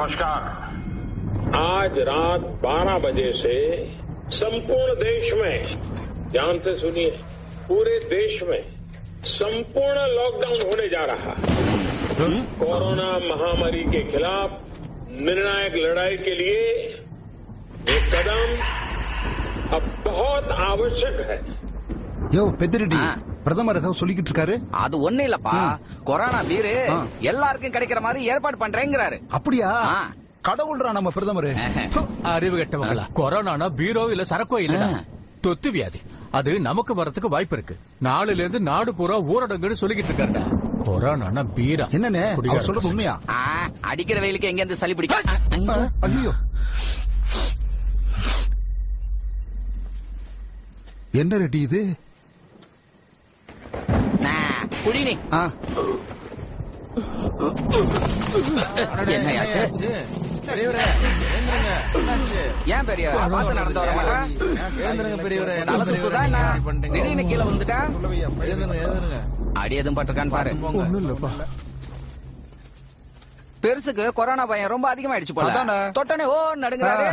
नमस्कार। आज रात 12 बजे से संपूर्ण देश में, ध्यान से सुनिए, पूरे देश में संपूर्ण लॉकडाउन होने जा रहा है। कोरोना महामारी के खिलाफ निर्णायक लड़ाई के लिए ये कदम अब बहुत आवश्यक है। யோ பெத்திரெட்டி, பிரதமர் ஏதாவது சொல்லிக்கிட்டு இருக்காரு. அது ஒண்ணு இல்லப்பா, கொரோனா வீரு எல்லாருக்கும் கிடைக்கிற மாதிரி ஏற்பாடு பண்றேங்கிறாரு. அப்படியா? கடவுள்ரா நம்ம பிரதமர். அறிவு கெட்டவங்களா? கொரோனா பீரோ இல்ல சரக்கோ இல்ல, தொத்து வியாதி. அது நமக்கு வரதுக்கு வாய்ப்பு இருக்கு. நாளையில இருந்து நாடு பூரா ஊரடங்குன்னு சொல்லிக்கிட்டு இருக்காருடா. கொரோனா பீரா என்னன்னு அவர் சொல்றது உண்மையா? அடிக்கிற வெயிலுக்கு எங்க இருந்து சளி பிடிக்க? ஐயோ, என்ன ரெட்டி இது? குடினி என்னையாச்சு? ஏன் பெரிய நடந்து வர மாட்டேன்? திடீர்னு கீழே வந்துட்டா அடி எதுவும் பட்டிருக்கான்னு பாரு. ஒண்ணும் இல்லப்பா. பெருசுக்கு கொரோனா பயம் ரொம்ப அதிகமாயிடுச்சு போல. தொட்டனே ஓ நடுங்கிறாரு.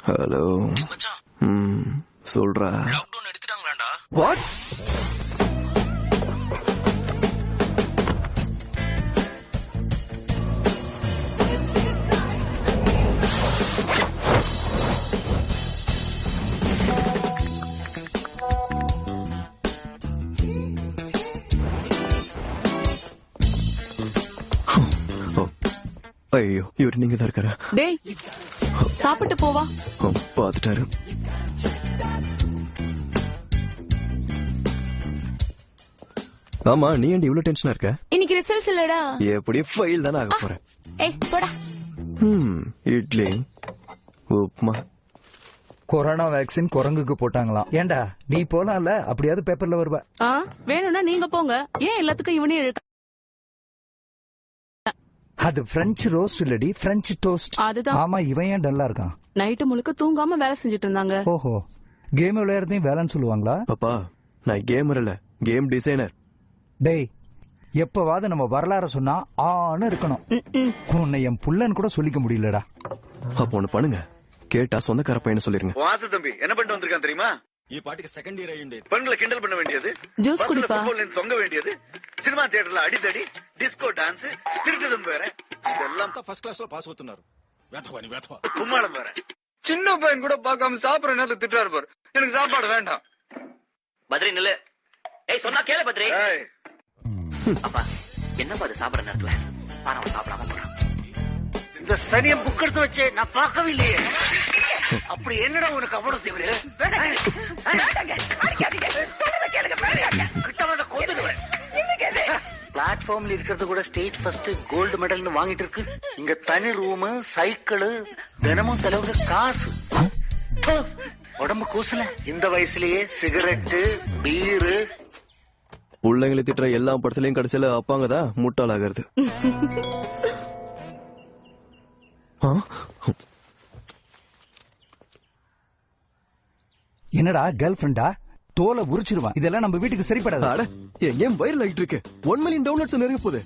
ஹலோ சொல்றா. லாக்டவுன் எடுத்துட்டாங்களாடா? வாட்? ஐயோ இவர் நீங்க தான் இருக்காரு. டேய் சாப்பிட்டு போவா. பாத்துட்டாரு. ஆமா நீ ஏன்டி இவ்வளவு டென்ஷனா இருக்க? இன்னைக்கு ரிசல்ட்ஸ் இல்லடா. எப்படி ஃபெயில் தானே ஆக போறேன். ஏய் போடா. இட்லி உப்மா. கொரோனா வேக்சின் குரங்குக்கு போட்டாங்களாம். ஏண்டா நீ போலாம்ல, அப்படியாவது பேப்பர்ல வருவ. வேணும்னா நீங்க போங்க, ஏன் எல்லாத்துக்கும் இவனே இழுக்க? அது பிரெஞ்சு ரோஸ்ட் இல்லடி, பிரெஞ்சு டோஸ்ட். அதுதான். ஆமா இவன் ஏன் டல்லா இருக்கான்? நைட்டு முழுக்க தூங்காம வேலை செஞ்சுட்டு இருந்தாங்க. ஓஹோ, கேம் விளையாடுறதையும் வேலைன்னு சொல்லுவாங்களா? பாப்பா நான் கேமர் இல்ல, கேம் டிசைனர். டேய் எப்பவாவது நம்ம வரலாற சொன்னா ஆன்னு இருக்கணும். உன்னை என் புள்ளன்னு கூட சொல்லிக்க முடியலடா. அப்போ ஒண்ணு பண்ணுங்க, கேட்டா சொந்தக்கார பையனை சொல்லிருங்க. வாசு தம்பி என்ன பண்ணிட்டு வந்திருக்கான் தெரியுமா? ఈ పాటికి సెకండ్ ఇయర్ అయ్యింది. பெண்களை கிண்டல் பண்ண வேண்டியது, ஜூஸ் குடிப்பா. தொங்க வேண்டியது, சினிமா தியேட்டர்ல அடிதடி, டிஸ்கோ டான்ஸ், திருட்டுதம் வேற, இதெல்லாம் ఫస్ట్ క్లాస్ లో పాస్ అవుతున్నారు. వేధవని వేధవ. கும்மாளம் வேற. சின்ன பையன் கூட பார்க்காம சாப்பிடுற நேரத்துல திட்டுறாரு பாரு. எனக்கு சாப்பாடு வேண்டாம். பத்ரி நில்லு. ஏய் சொன்னா கேளு பத்ரி. அப்பா என்னப்பா அது சாப்பிடுற நேரத்துல பாரவன் சாப்பிடாம போறான். இந்த சனிய புக் எடுத்து வச்சே நான் பார்க்கவே இல்லையே. அப்படி என்னடா உனக்கு அவ்வளவு தீவிர? பிளாட்ஃபார்ம்ல இருக்கிறது கூட ஸ்டேட் ஃபர்ஸ்ட் கோல்டு மெடல்னு வாங்கிட்டு இருக்கு. இங்க தனி ரூம், சைக்கிள், தினமும் செலவுக்கு காசு. உடம்பு கூசல. இந்த வயசுலயே சிகரெட்டு, பீரு. பிள்ளைங்களை திட்டுற எல்லா படத்துலயும் கடைசியில அப்பாங்கதான் முட்டாளாகிறது. என்னடா கேர்ள் ஃபிரெண்டா? தோலை உரிச்சிருவான். இதெல்லாம் நம்ம வீட்டுக்கு சரிப்படாது. என் வைரல் ஆயிட்டு இருக்கு. 1 மில்லியன் டவுன்லோட்ஸ் நெருங்க போகுது.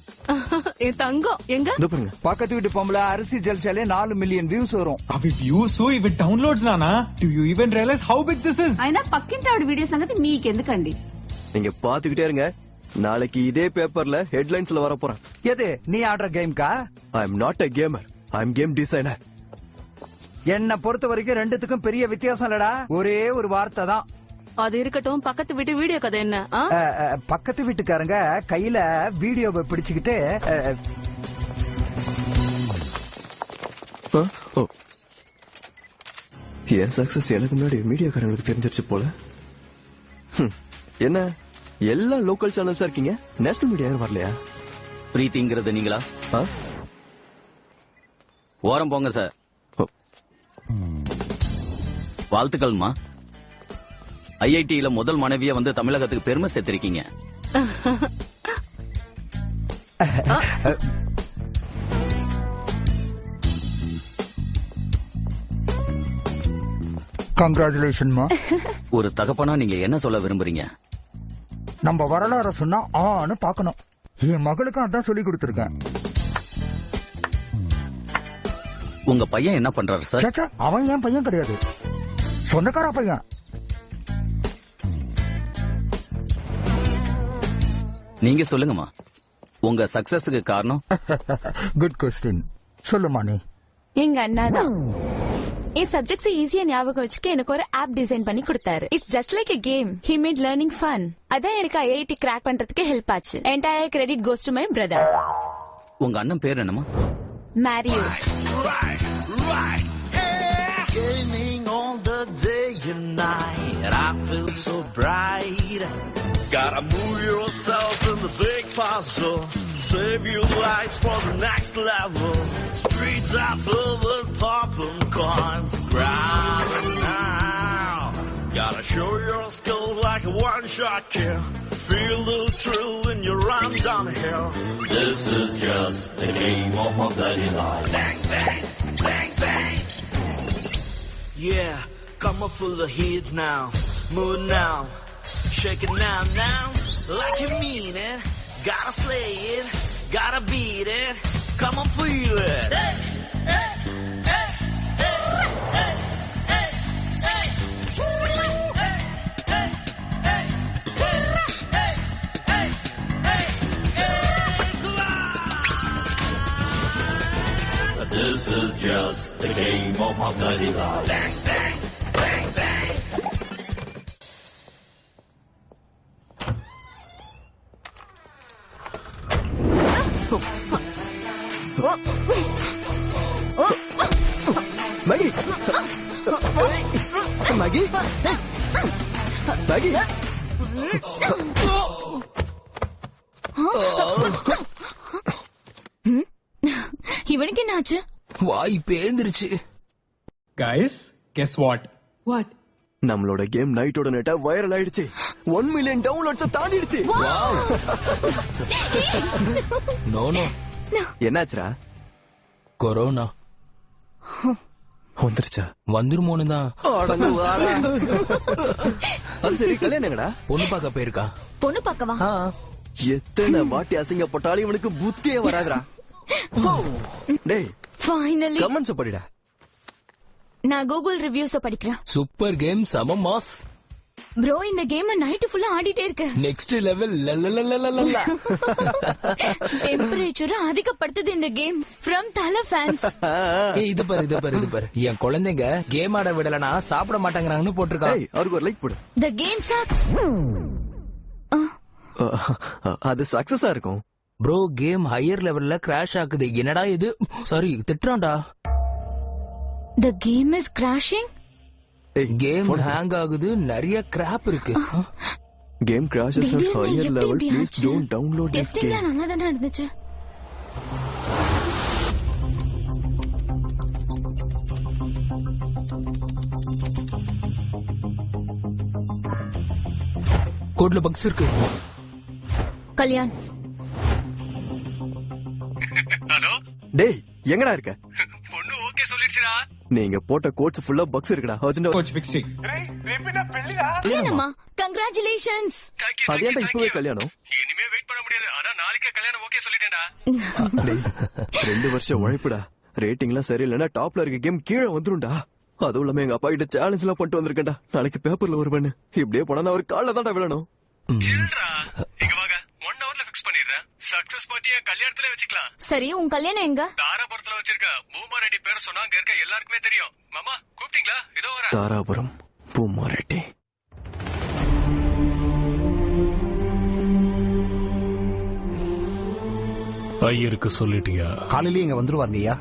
என் தங்கம் எங்க? பக்கத்து வீட்டு பொம்பளை அரிசி ஜல்சாலே 4 மில்லியன் வியூஸ் வரும். అవి వ్యూస్ ఇవి డౌన్లోడ్స్ నానా. Do you even realize how big this is? అయినా పక్కింటి ఆవిడ వీడియో సంగతి మీకెందుకండి? நீங்க பாத்துக்கிட்டே இருங்க, நாளைக்கு இதே பேப்பர்ல ஹெட்லைன்ஸ்ல வர போறேன். எது நீ ஆடுற கேம்கா? I am not a gamer, I am game designer. என்ன பொறுத்த வரைக்கும் ரெண்டுத்துக்கும் பெரிய வித்தியாசம் இல்லடா, ஒரே ஒரு வார்த்தை தான். அது இருக்கட்டும், பக்கத்து வீட்டு வீடியோ கதை என்ன? பக்கத்து வீட்டுக்காரங்க கையில வீடியோவை பிடிச்சுக்கிட்டு என் சக்சஸ் எனக்கு முன்னாடி மீடியாக்காரங்களுக்கு தெரிஞ்சிருச்சு போல. என்ன எல்லா லோக்கல் சேனல்ஸா இருக்கீங்க, நேஷனல் மீடியா யாரும் வரலையா? பிரீத்திங்கிறது நீங்களா? ஓரம் போங்க சார். வாழ்த்துக்கள்மா. ஐஐடியில முதல் மனைவிய வந்து தமிழகத்துக்கு பெருமை சேர்த்திருக்கீங்க. கங்க்ராச்சுலேஷன்மா. ஒரு தகப்பனா நீங்க என்ன சொல்ல விரும்புறீங்க? நம்ம வரலாற சொன்னா ஆன்னு பாக்கணும். என் மகளுக்கும் அதான் சொல்லி கொடுத்திருக்கேன். உங்க பையன் என்ன பண்றாரு சார்? அவன் என் பையன் கிடையாது, சொந்தக்கார பையன். நீங்க சொல்லுங்கம்மா, உங்க சக்சஸுக்கு காரணம்? Good question. சொல்லுமா நீ. எங்க அண்ணா தான். என் சப்ஜெக்ட்ஸ் ஈஸியா ஞாபகம் வச்சுக்க எனக்கு ஒரு ஆப் டிசைன் பண்ணி கொடுத்தாரு. It's just like a game. He made learning fun. அதான் எனக்கு ஐஐடி கிராக் பண்றதுக்கு ஹெல்ப் ஆச்சு. Entire credit goes to my brother. உங்க அண்ணன் பேர் என்னமா? Mario. Gaming all the day and night, I feel so bright. Gotta move yourself in the big puzzle, save your lives for the next level. Streets are filled with popping coins, grab it now. Gotta show your skills like a one-shot kill. Feel the thrill when you run downhill. This is just the game of my bloody life. Bang, bang, bang, bang. Yeah, come up full of heat now. Move now. Shake it now, now. Like you mean it. Gotta slay it. Gotta beat it. Come on, feel it. Hey, hey, hey, hey, hey, hey, hey. This is just the game of my bloody life. Bang, bang, bang, bang. மகி மகி இவனுக்கு என்ன ஆச்சு? வாய் பேந்திருச்சு. Guys, guess what? What? நம்மளோட game நைட்டோட நைட்டா viral ஆயிடுச்சு. 1 million downloads தாண்டிடுச்சு. No no. என்னாச்சுடா? கொரோனா வந்துருச்சா? வந்துருமோன்னு தான். அது சரி, கல்யாணம் எங்கடா? பொண்ணு பார்க்க போயிருக்கா. பொண்ணு பார்க்கவா? எத்தனை வாட்டி அசிங்கப்பட்டாலும் இவனுக்கு புத்தியே வராதுடா. டேய் ஃபைனலி கமெண்ட்ஸ் படிடா. நான் கூகுள் ரிவ்யூஸ் படிக்கிறேன். சூப்பர் கேம், சம மாஸ். ப்ரோ இந்த கேம் நைட் ஃபுல்லா ஆடிட்டே இருக்கு. Next level. டெம்பரேச்சர் அதிகப்படுத்துது இந்த கேம். ஃப்ரம் தல ஃபேன்ஸ். இது பாரு. என் குழந்தைங்க கேம் ஆட விடலனா சாப்பிட மாட்டாங்கறாங்கன்னு போட்டுருக்காங்க. அவருக்கு ஒரு லைக் போடு. The game sucks. அது சக்சஸா இருக்கும். ப்ரோ கேம் ஹையர் லெவல்ல கிராஷ் ஆகுது. என்னடா இது? சாரி திட்டுறான்டா. The game is crashing. Game hang ஆகுது. நிறைய கிராப் இருக்கு. Game crashes at higher level. Please don't download this game. Testing நல்லா தான இருந்துச்சு. கோட்ல பக்ஸ் இருக்கு. கல்யாண். ஹலோ டேய் எங்கடா இருக்க? பொண்ணு ஓகே சொல்லிடுச்சுடா. நீங்க போட்ட கோட்ஸ் ஃபுல்லா பக்ஸ் இருக்குடா. Urgent Coach fixing. கல்யாணமா? கங்க்ராச்சுலேஷன்ஸ். அது ஏன்டா இப்பவே கல்யாணம்? இனிமே வெயிட் பண்ண முடியாது. அதான் நாளைக்கே கல்யாணம் ஓகே சொல்லிட்டேன்டா. 2 வருஷம் உழைப்புடா. ரேட்டிங்லாம் சரியில்லைன்னா டாப்ல இருக்க கேம் கீழே வந்துரும்டா. அதுவும் இல்லாம எங்க அப்பா கிட்ட சேலஞ்ச் எல்லாம் பண்ணிட்டு வந்திருக்கேன்டா. நாளைக்கு பேப்பர்ல வருவேன்னு. இப்படியே போனா அவர் கால்ல தான்டா விழணும். சில்றா இங்க வாங்க. 1 ஹவர்ல ஃபிக்ஸ் பண்ணிடுறேன். சக்சஸ் பார்ட்டிய கல்யாணத்துல வச்சுக்கலாம். சரி உன் கல்யாணம் எங்க? தாராபுரத்துல வச்சிருக்க. பூமா ரெட்டி பேர் சொன்னா அங்க இருக்க எல்லாருக்குமே தெரியும். மாமா கூப்பிட்டீங்களா? இதோ வரேன். தாராபுரம் பூமா ரெட்டி. ஐயருக்கு சொல்லிட்டியா? காலையில இங்க வந்துருவாங்கய்யா.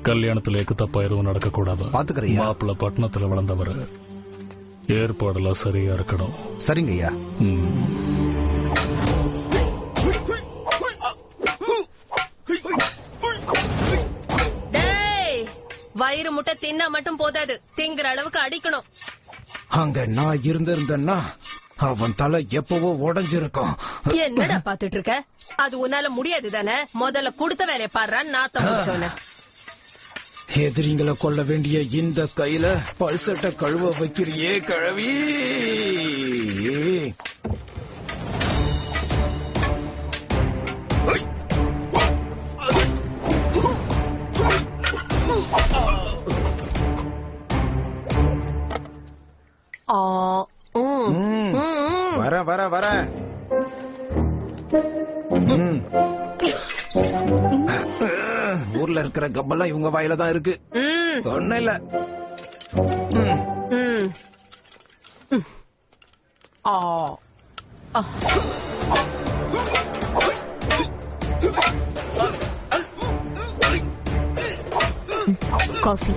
கல்யாணத்துல எக்கு தப்பா எதுவும் நடக்க கூடாது. பாத்துக்கறியா? மாப்பிள்ள பட்டணத்துல வளர்ந்தவர். ஏற்பாடெல்லாம் சரியா இருக்கணும். சரிங்க ஐயா. வயிறு முட்டை தின்னா மட்டும் போதாது, திங்கிற அளவுக்கு அடிக்கணும். அங்க நான் இருந்திருந்தேன்னா அவன் தலை எப்பவோ உடைஞ்சிருக்கும். என்னடா பாத்துட்டு இருக்க? அது உன்னால முடியாது தானே? முதல்ல கொடுத்த வேலையை பாடுறான் நாத்தம் முடிச்சவன. எதிரிங்களை கொள்ள வேண்டிய இந்த கையில பல்சட்டை கழுவ வைக்கிறியே கழுவி. வர ஊர்ல இருக்கிற கப்பெல்லாம் இவங்க வாயில தான் இருக்கு. ஒன்னும் இல்ல. காஃபி.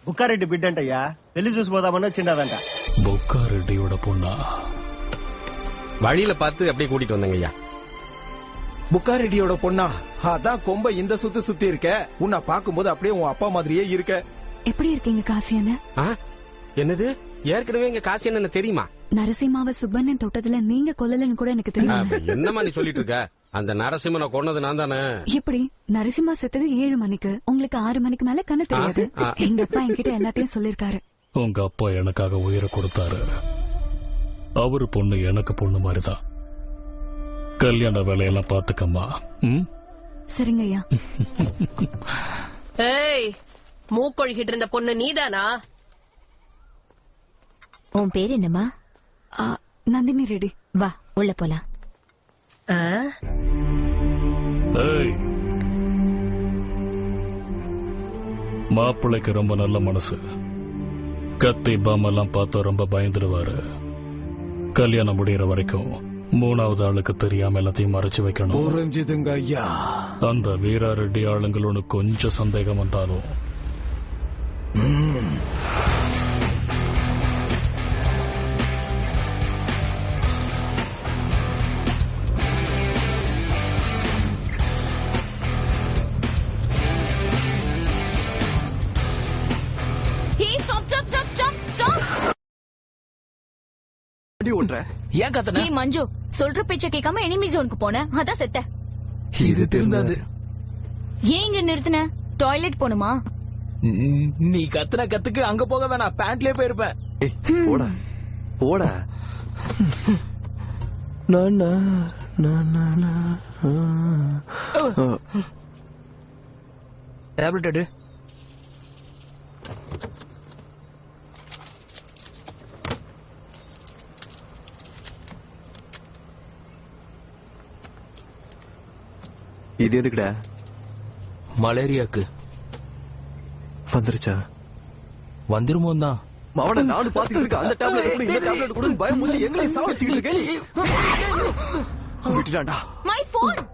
బుక్కారెడ్డి బిడ్డంటయ్యా, పెళ్లి చూసి పోదామన్నా చిన్నదంట. బుక్కారెడ్డిயோட பொண்ணா? வழியில பார்த்து அப்படியே கூட்டிட்டு வந்தங்க ஐயா. புக்காரெட்டியோட பொண்ணா? அதான் கொம்ப இந்த சுத்தி இருக்க. உன்னை பாக்கும்போது அப்படியே உன் அப்பா மாதிரியே இருக்க. எப்படி இருக்கீங்க காசியான? என்னது? ஏற்கனவே எங்க காசி என்ன தெரியுமா? நரசிம்மாவை சுப்பண்ணன் தொட்டதுல நீங்க கொல்லலன்னு கூட எனக்கு தெரியும். என்னமா நீ சொல்லிட்டு இருக்க? அந்த நரசிம்மனை கொன்னது நான் தானே. எப்படி? நரசிம்மா செத்தது 7 மணிக்கு, உங்களுக்கு 6 மணிக்கு மேல கண்ணு தெரியாது. எங்க அப்பா என்கிட்ட எல்லாத்தையும் சொல்லிருக்காரு. உங்க அப்பா எனக்காக உயிரை கொடுத்தாரு. அவரு பொண்ணு எனக்கு பொண்ணு மாதிரிதான். கல்யாண வேலையெல்லாம் பாத்துக்கம்மா. சரிங்க ஐயா. ஏய், மூக்கொழுகிட்டு இருந்த பொண்ணு நீதானா? உன் பேர் என்னம்மா? நந்தினி ரெடி. வா உள்ள போலாம். ஏய், மாப்பிள்ளைக்கு ரொம்ப நல்ல மனசு. கத்தி பாமெல்லாம் பார்த்தா ரொம்ப பயந்துடுவாரு. கல்யாணம் முடியற வரைக்கும் 3வது ஆளுக்கு தெரியாம எல்லாத்தையும் மறைச்சு வைக்கணும். புரிஞ்சுதுங்க ஐயா. அந்த வீரா ரெட்டி ஆளுங்களோட கொஞ்சம் சந்தேகம் வந்தாலும் ஏன் கத்தன? ஏய் மஞ்சு, சொல்ற பேச்ச கேட்காம எனிமி ஜோனுக்கு போன, அதான் செத்த. இது தெரிந்தது. ஏன் இங்க நிறுத்தின? டாய்லெட் போணுமா? நீ கத்துன கத்துக்கு அங்க போக வேணாம், பேண்ட்லயே போயிருப்பேன். போடா போடா. டேப்லெட் எடு. இது எதுக்குடா? மலேரியாக்கு. வந்துருச்சா? வந்துருமோ தான். அவன நானும் பாத்துக்கிட்டு இருக்க. அந்த டேப்லெட் கூட இந்த டேப்லெட் கூட பயம் வந்து எங்களையும் சாவடிச்சிட்டு இருக்க நீ. விட்டுடாண்டா. My phone.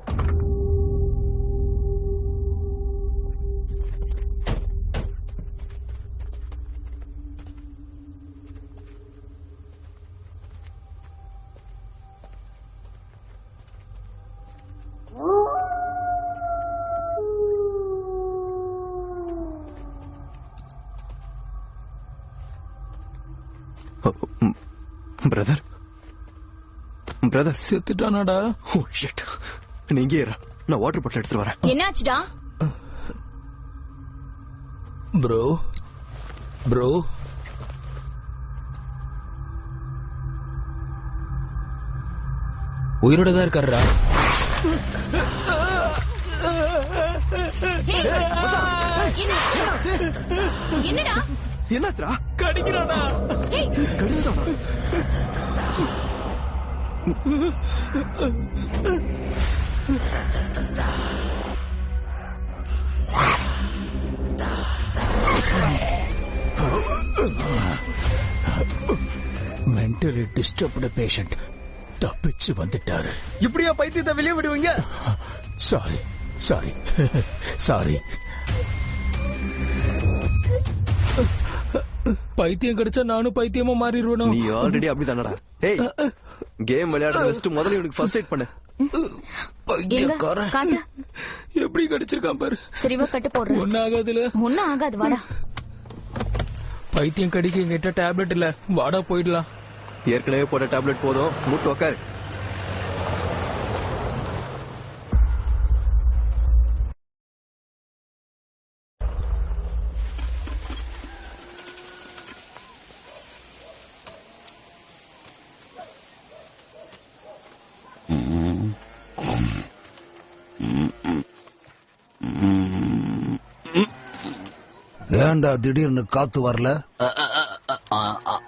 பிரதர் பிரதர் செத்துட்டானாடா. Oh shit. நீங்க ஏற, நான் வாட்டர் பாட்டில் எடுத்துட்டு வரேன். என்னாச்சுடா? ப்ரோ ப்ரோ உயிரோட தான் இருக்காருடா. என்னடா? என்னாச்சுடா? கடிக்கிறானா? கடிச்சிட்டானா? மென்டலி டிஸ்டர்ப்டு பேஷண்ட் தப்பிச்சு வந்துட்டாரு. இப்படியா பைத்தியத்தை வெளியே விடுவீங்க? Sorry sorry sorry. பைத்தியம் கிடைச்சா நானும் பைத்தியமா மாறிடுவேன். நீ ஆல்ரெடி அப்படிதானடா. ஏய், கேம் விளையாட வச்சுட்டு முதல்ல இவனுக்கு ஃபர்ஸ்ட் எய்ட் பண்ணு. எப்படி கடிச்சிருக்கான் பாரு. சரிவா கட்டு போடுறேன். ஒன்னும் ஆகாதுல. ஒன்னும் ஆகாது, வாடா. பைத்தியம் கடிக்க எங்கிட்ட டேப்லெட் இல்ல, வாடா போயிடலாம். ஏற்கனவே போட்ட டேப்லெட் போதும், மூட்டு உக்காரு. ஏன்டா திடீர்னு காத்து வரல?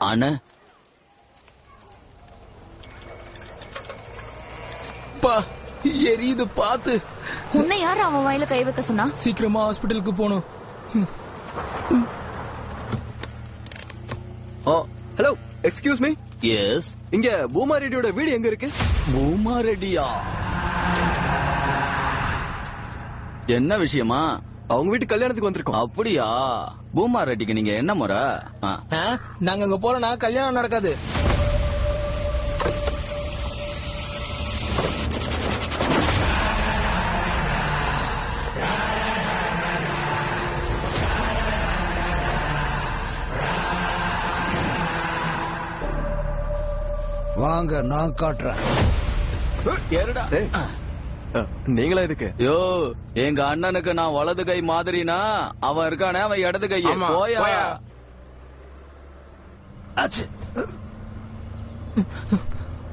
அண்ணா பா எரியுது பாத்து. உன்னை யாரு அவன் வாயில கை வைக்க சொன்னா? சீக்கிரமா ஹாஸ்பிட்டலுக்கு போகணும். Hello, excuse me. எஸ். இங்க பூமா ரெட்டியோட வீடு எங்க இருக்கு? பூமா ரெட்டியா? என்ன விஷயமா? அவங்க வீட்டு கல்யாணத்துக்கு வந்திருக்கோம். அப்படியா? பூமா ரெட்டிக்கு நீங்க என்ன முறை? நாங்க அங்க போலனா கல்யாணம் நடக்காது. வாங்க, நான் காட்டுறேன். நீங்களா இதுக்கு? யோ, எங்க அண்ணனுக்கு நான் வலது கை மாதிரினா அவன் இருக்கானே, அவன் இடது கை. போயா.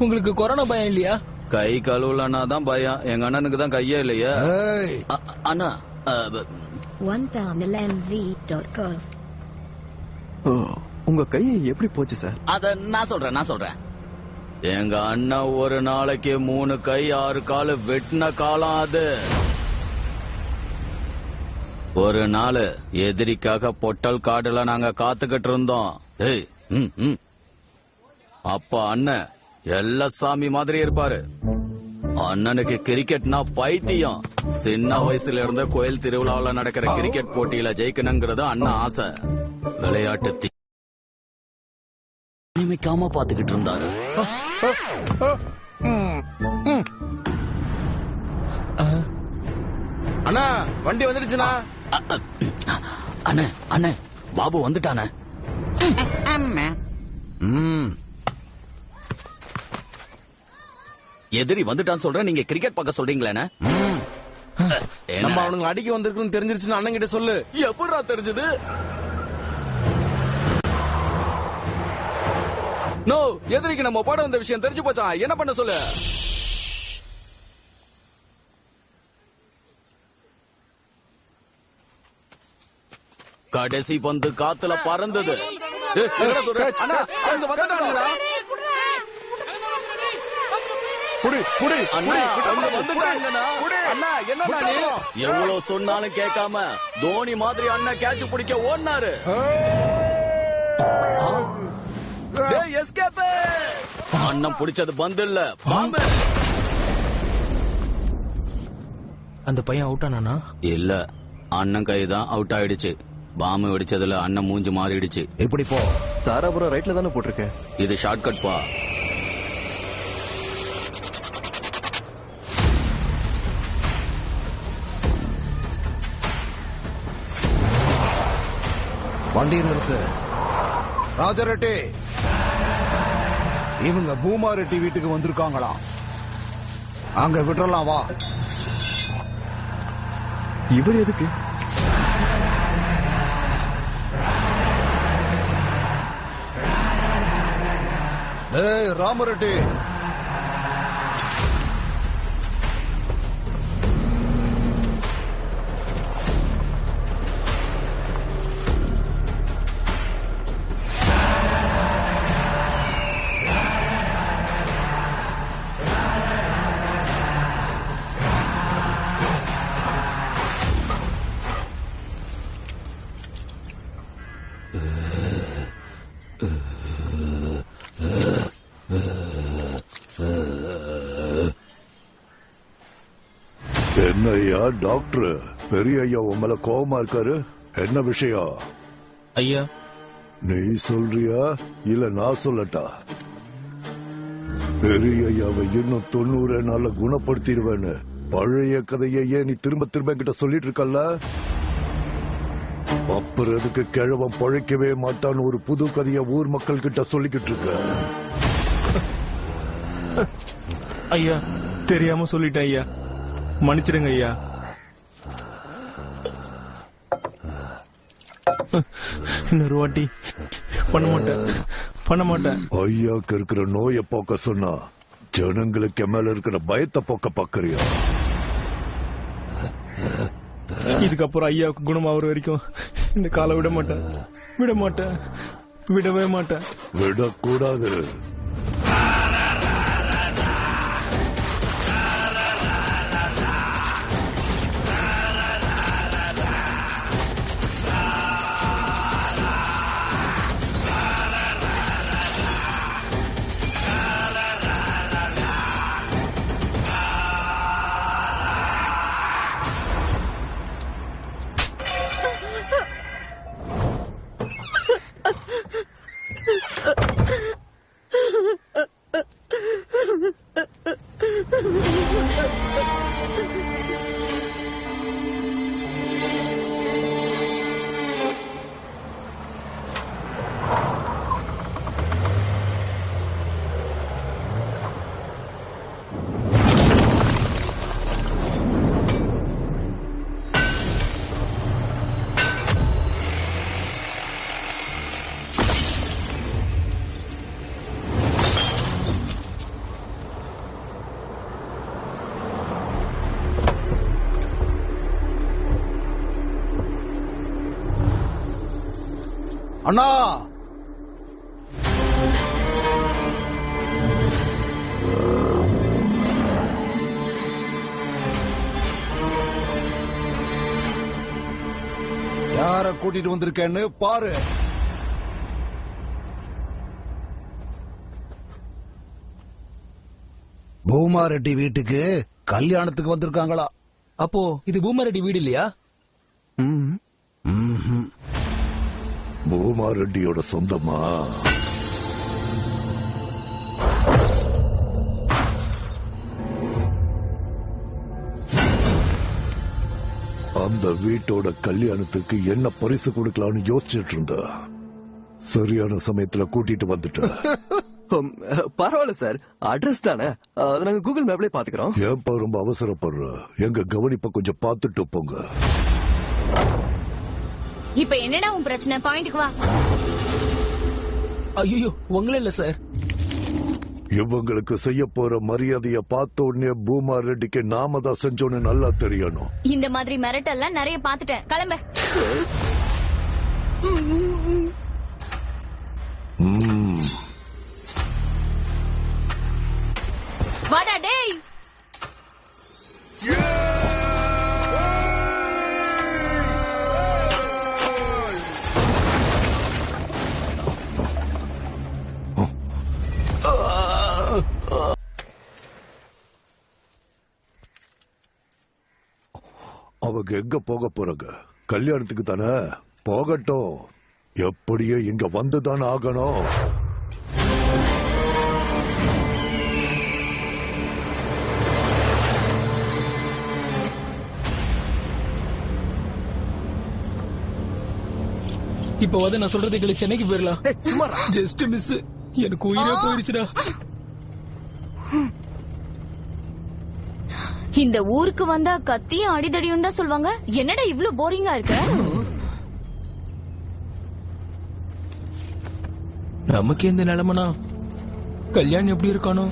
உங்களுக்கு கொரோனா பயம் இல்லையா? கை கழுவலன்னா தான் பயம். எங்க அண்ணனுக்கு தான் கையே இல்லையா? அண்ணா உங்க கை எப்படி போச்சு சார்? அத நான் சொல்றேன். எங்க அண்ணன் ஒரு நாளைக்கு 3 கை 6 காலு வெட்டின காலம் அது. ஒரு நாள் எதிரிக்காக பொட்டல் காடுல நாங்க காத்துக்கிட்டு இருந்தோம். அப்ப அண்ணன் எல்லா சாமி மாதிரி இருப்பாரு. அண்ணனுக்கு கிரிக்கெட்னா பைத்தியம். சின்ன வயசுல இருந்த கோயில் திருவிழாவில் நடக்கிற கிரிக்கெட் போட்டியில ஜெயிக்கணுங்கிறது அண்ணன் ஆசை. விளையாட்டு நியமிக்காம பாத்துக்கிட்டு இருந்தாரு. அண்ணா வண்டி வந்துடுச்சுண்ணா. அண்ணே பாபு வந்துட்டானே. எதிரி வந்துட்டான்னு சொல்றேன், நீங்க கிரிக்கெட் பார்க்க சொல்றீங்களே. நம்ம அவனுங்க அடிக்க வந்திருக்குன்னு தெரிஞ்சிருச்சுன்னு அண்ணன் கிட்ட சொல்லு. எப்படா தெரிஞ்சது? நோ, எதிரிக்கு நம்ம போட வந்த விஷயம் தெரிஞ்சு போச்சா? என்ன பண்ண சொல்லு. கடைசி பந்து காத்துல பறந்தது. எவ்வளவு சொன்னாலும் கேட்காம தோனி மாதிரி அண்ணன் கேட்ச் பிடிக்க ஓடினாரு. அண்ணன் பிடிச்சது பந்து இல்ல, பாம்பு. அந்த பையன் அவுட் ஆனானா? இல்ல, அண்ணன் கைதான் அவுட் ஆயிடுச்சு. பாம்பு வெடிச்சதுல அண்ணன் மூஞ்சி மாறிடுச்சு. எப்படி போ? தாராபுரம் ரைட்ல தானே போட்டிருக்க. இது ஷார்ட்கட் பா. வண்டி நிறுத்து. ராஜரெட்டி, இவங்க பூமா ரெட்டி வீட்டுக்கு வந்திருக்காங்களாம். அங்க விட்டுறலாம், வா. இவர் எதுக்கு? ஏய் ராமரெட்டி, என்ன ஐயா டாக்டர், பெரிய ஐயா உங்களை கோபமா இருக்காரு? என்ன விஷயம் ஐயா? நீ சொல்றியா இல்ல நான் சொல்லட்டா? பெரிய ஐயாவை இன்னும் 90 நாள்ல குணப்படுத்திடுவேன்னு பழைய கதையே நீ திரும்ப திரும்ப கிட்ட சொல்லிட்டு இருக்கல்ல. அப்புறம் எதுக்கு கிழவன் பழைக்கவே மாட்டான்னு ஒரு புது கதைய ஊர் மக்கள் கிட்ட சொல்லிக்கிட்டு இருக்க? ஐயா தெரியாம சொல்லிட்டேன் ஐயா, மன்னிச்சிடுங்க ஐயா. இன்னொரு வாட்டி பண்ண மாட்டேன். ஐயாக்கு இருக்கிற நோயை போக்க சொன்னா ஜனங்களுக்கு மேல இருக்கிற பயத்தை போக்க பாக்குறியா? இதுக்கப்புறம் ஐயாவுக்கு குணமாகிற வரைக்கும் இந்த காலை விடவே மாட்டேன். விடக்கூடாது. அண்ணா யார கூட்டிட்டு வந்திருக்கேன்னு பாரு. பூமா ரெட்டி வீட்டுக்கு கல்யாணத்துக்கு வந்திருக்காங்களா? அப்போ இது பூமா ரெட்டி வீடு இல்லையா? பூமா ரெட்டியோட சொந்தமா? அந்த வீட்டோட கல்யாணத்துக்கு என்ன பரிசு கொடுக்கலாம்னு யோசிச்சுட்டு இருந்தா சரியான சமயத்துல கூட்டிட்டு வந்துட்டேன். பரவாயில்ல சார், அட்ரஸ் தானே, அதை நாங்க கூகுள் மேப்லயே பாத்துக்கிறோம். ஏன்பா ரொம்ப அவசரப்படுற? எங்க கவனிப்ப கொஞ்சம் பார்த்துட்டு போங்க. இப்ப என்னடா உன் பிரச்சனை? பாயிண்ட்க்கு வா. ஐயோ உங்களே இல்ல சார். இவங்களுக்கு செய்ய போற மரியாதைய பார்த்த உடனே பூமா ரெட்டிக்கு நாம தான் செஞ்சோன்னு நல்லா தெரியணும். இந்த மாதிரி மிரட்டெல்லாம் நிறைய பாத்துட்டேன். கிளம்ப. வாடா டேய். அவங்க எங்க போக போறாங்க? கல்யாணத்துக்கு தானே, போகட்டும். எப்படியோ இங்க வந்துதான் ஆகணும். இப்ப வந்து நான் சொல்றது எங்களுக்கு சென்னைக்கு போயிடலாம். Just miss. எனக்கு உயிரே போயிருச்சுடா. இந்த ஊருக்கு வந்தா கத்தியும் அடிதடியும் தான் சொல்வாங்க. என்னடா இவ்ளோ போரிங்கா இருக்க? நமக்கு எந்த நிலைமனா கல்யாணம் எப்படி இருக்கானோ?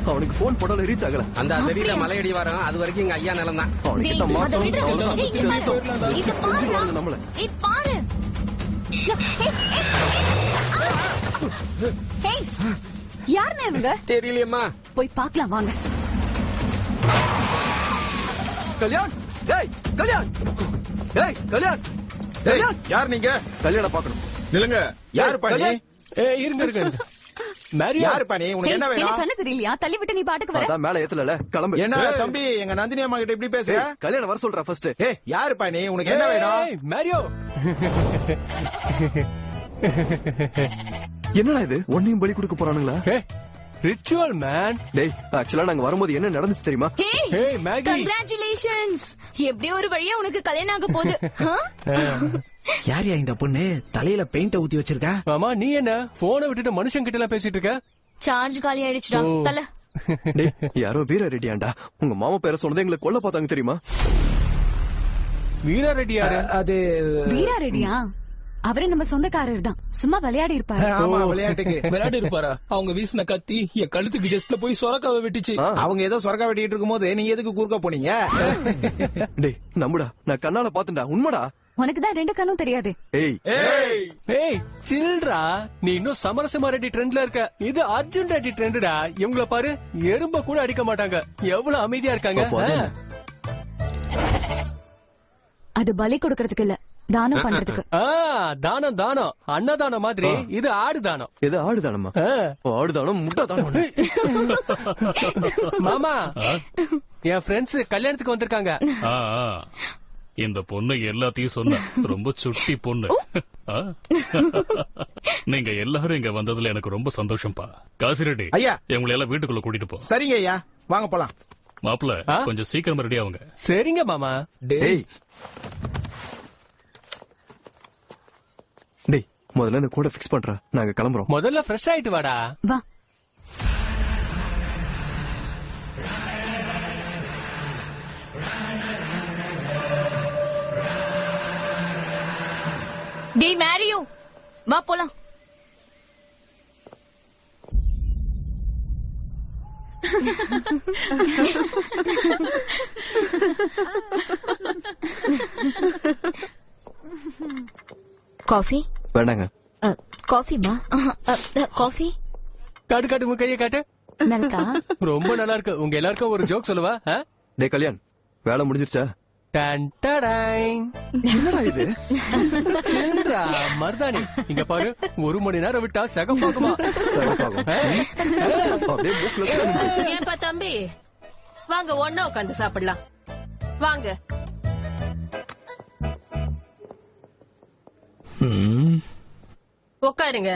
அவனுக்கு போன் போட்டாலும் ரீச் ஆகல. அந்த தெரியல மலையடி வரோம், அது வரைக்கும் எங்க ஐயா நிலம் தான். அவனுக்கு மாசம் நம்மள யாருன்னு இவங்க? தெரியலையம்மா. போய் பார்க்கலாம் வாங்க. கல்யாண், டேய் கல்யாண், டேய் கல்யாண், கல்யாண், யார் நீங்க? கல்யாணம் பார்க்கணும். நில்லுங்க. யாரு பாணி? இருங்க இருங்க. மேரி யாரு பாணி? உனக்கு என்ன வேணும்? எனக்கு கண்ணு தெரியலையா? தள்ளி விட்டு நீ பாட்டுக்கு வர. அதான் மேல ஏத்தல, கிளம்பு. என்ன தம்பி, எங்க நந்தினி அம்மா கிட்ட இப்படி பேசுற? கல்யாணம் வர சொல்ற ஃபர்ஸ்ட். ஏய் யாரு பாணி? உனக்கு என்ன வேணும்? மேரியோ. என்னடா இது? ஒன்னையும் பலி கொடுக்க போறானுங்களா? Ritual man. டேய் ஆக்சுவலா நாங்க வரும்போது என்ன நடந்துச்சு தெரியுமா? ஹே மேகி, கங்க்ராச்சுலேஷன்ஸ். எப்படியோ ஒரு வழியா உனக்கு கல்யாணம் ஆக போகுது. யாரியா இந்த பொண்ணு? தலையில பெயிண்ட ஊத்தி வச்சிருக்கா? மாமா நீ என்ன போனை விட்டுட்டு மனுஷன் கிட்ட எல்லாம் பேசிட்டு இருக்க? சார்ஜ் காலி ஆயிடுச்சுடா. தல. டேய் யாரோ வீர ரெட்டியாண்டா. உங்க மாமா பேரை சொன்னது எங்களை கொல்ல பார்த்தாங்க தெரியுமா? வீரா ரெட்டி யாரு? அது வீரா ரெட்டியா? அவரு நம்ம சொந்தக்காரர் தான். சும்மா விளையாடி இருப்பாரு. ஆமா விளையாட்டுக்கு விளையாடி இருப்பாரா? அவங்க வீசின கத்தி என் கழுத்துக்கு ஜஸ்ட்ல போய் சொரக்காவை வெட்டிச்சு. அவங்க ஏதோ சொரக்கா வெட்டிட்டு இருக்கும் போது நீங்க எதுக்கு குறுக்க போனீங்க? டேய் நம்புடா, நான் கண்ணால பாத்துடா. உண்மைடா. உனக்கு தான் ரெண்டு கண்ணும் தெரியாது. ஏய் சில்ரா, நீ இன்னும் சமரசிம்மா ரெட்டி ட்ரெண்ட்ல இருக்க. இது அர்ஜுன் ரெட்டி ட்ரெண்டா. இவங்கள பாரு, எறும்ப கூட அடிக்க மாட்டாங்க. எவ்வளவு அமைதியா இருக்காங்க. அது பலி கொடுக்கறதுக்கு இல்ல, தானம் பண்றதுக்கு. தானம் தானம், அன்னதானம் மாதிரி. இது ஆடு தானம். எது ஆடு தானமா? ஆடு தானம், முட்டை தானம். மாமா, என் ஃப்ரெண்ட்ஸ் கல்யாணத்துக்கு வந்திருக்காங்க. இந்த பொண்ணு எல்லாத்தையும் சொன்ன ரொம்ப சுட்டி பொண்ணு. நீங்க எல்லாரும் இங்க வந்ததுல எனக்கு ரொம்ப சந்தோஷம்பா. காசிரெட்டி ஐயா, இவங்களை எல்லாம் வீட்டுக்குள்ள கூட்டிட்டு போ. சரிங்க ஐயா, வாங்க போலாம். மாப்பிள்ள கொஞ்சம் சீக்கிரம் ரெடி ஆகுங்க. சரிங்க மாமா. டேய் டேய் முதல்ல இந்த கூட ஃபிக்ஸ் பண்றா. நாங்க கிளம்புறோம். முதல்ல ஃப்ரெஷ் ஆயிட்டு வாடா. வா. டேய் மேரியோ, வா போலாம். காஃபி வேண்டாங்க. காஃபிமா காஃபி காட்டு காட்டு உங்க கையை காட்டு. நல்கா ரொம்ப நல்லா இருக்கு. உங்க எல்லாருக்கும் ஒரு ஜோக் சொல்லவா? டே கல்யாண், வேலை முடிஞ்சிருச்சா? என்னடா இது? மருதாணி இங்க பாரு, 1 மணி நேரம் விட்டா சகப்பாகுமா? ஏன்பா தம்பி, வாங்க ஒண்ணா உட்காந்து சாப்பிடலாம். வாங்க. உட்காருங்க.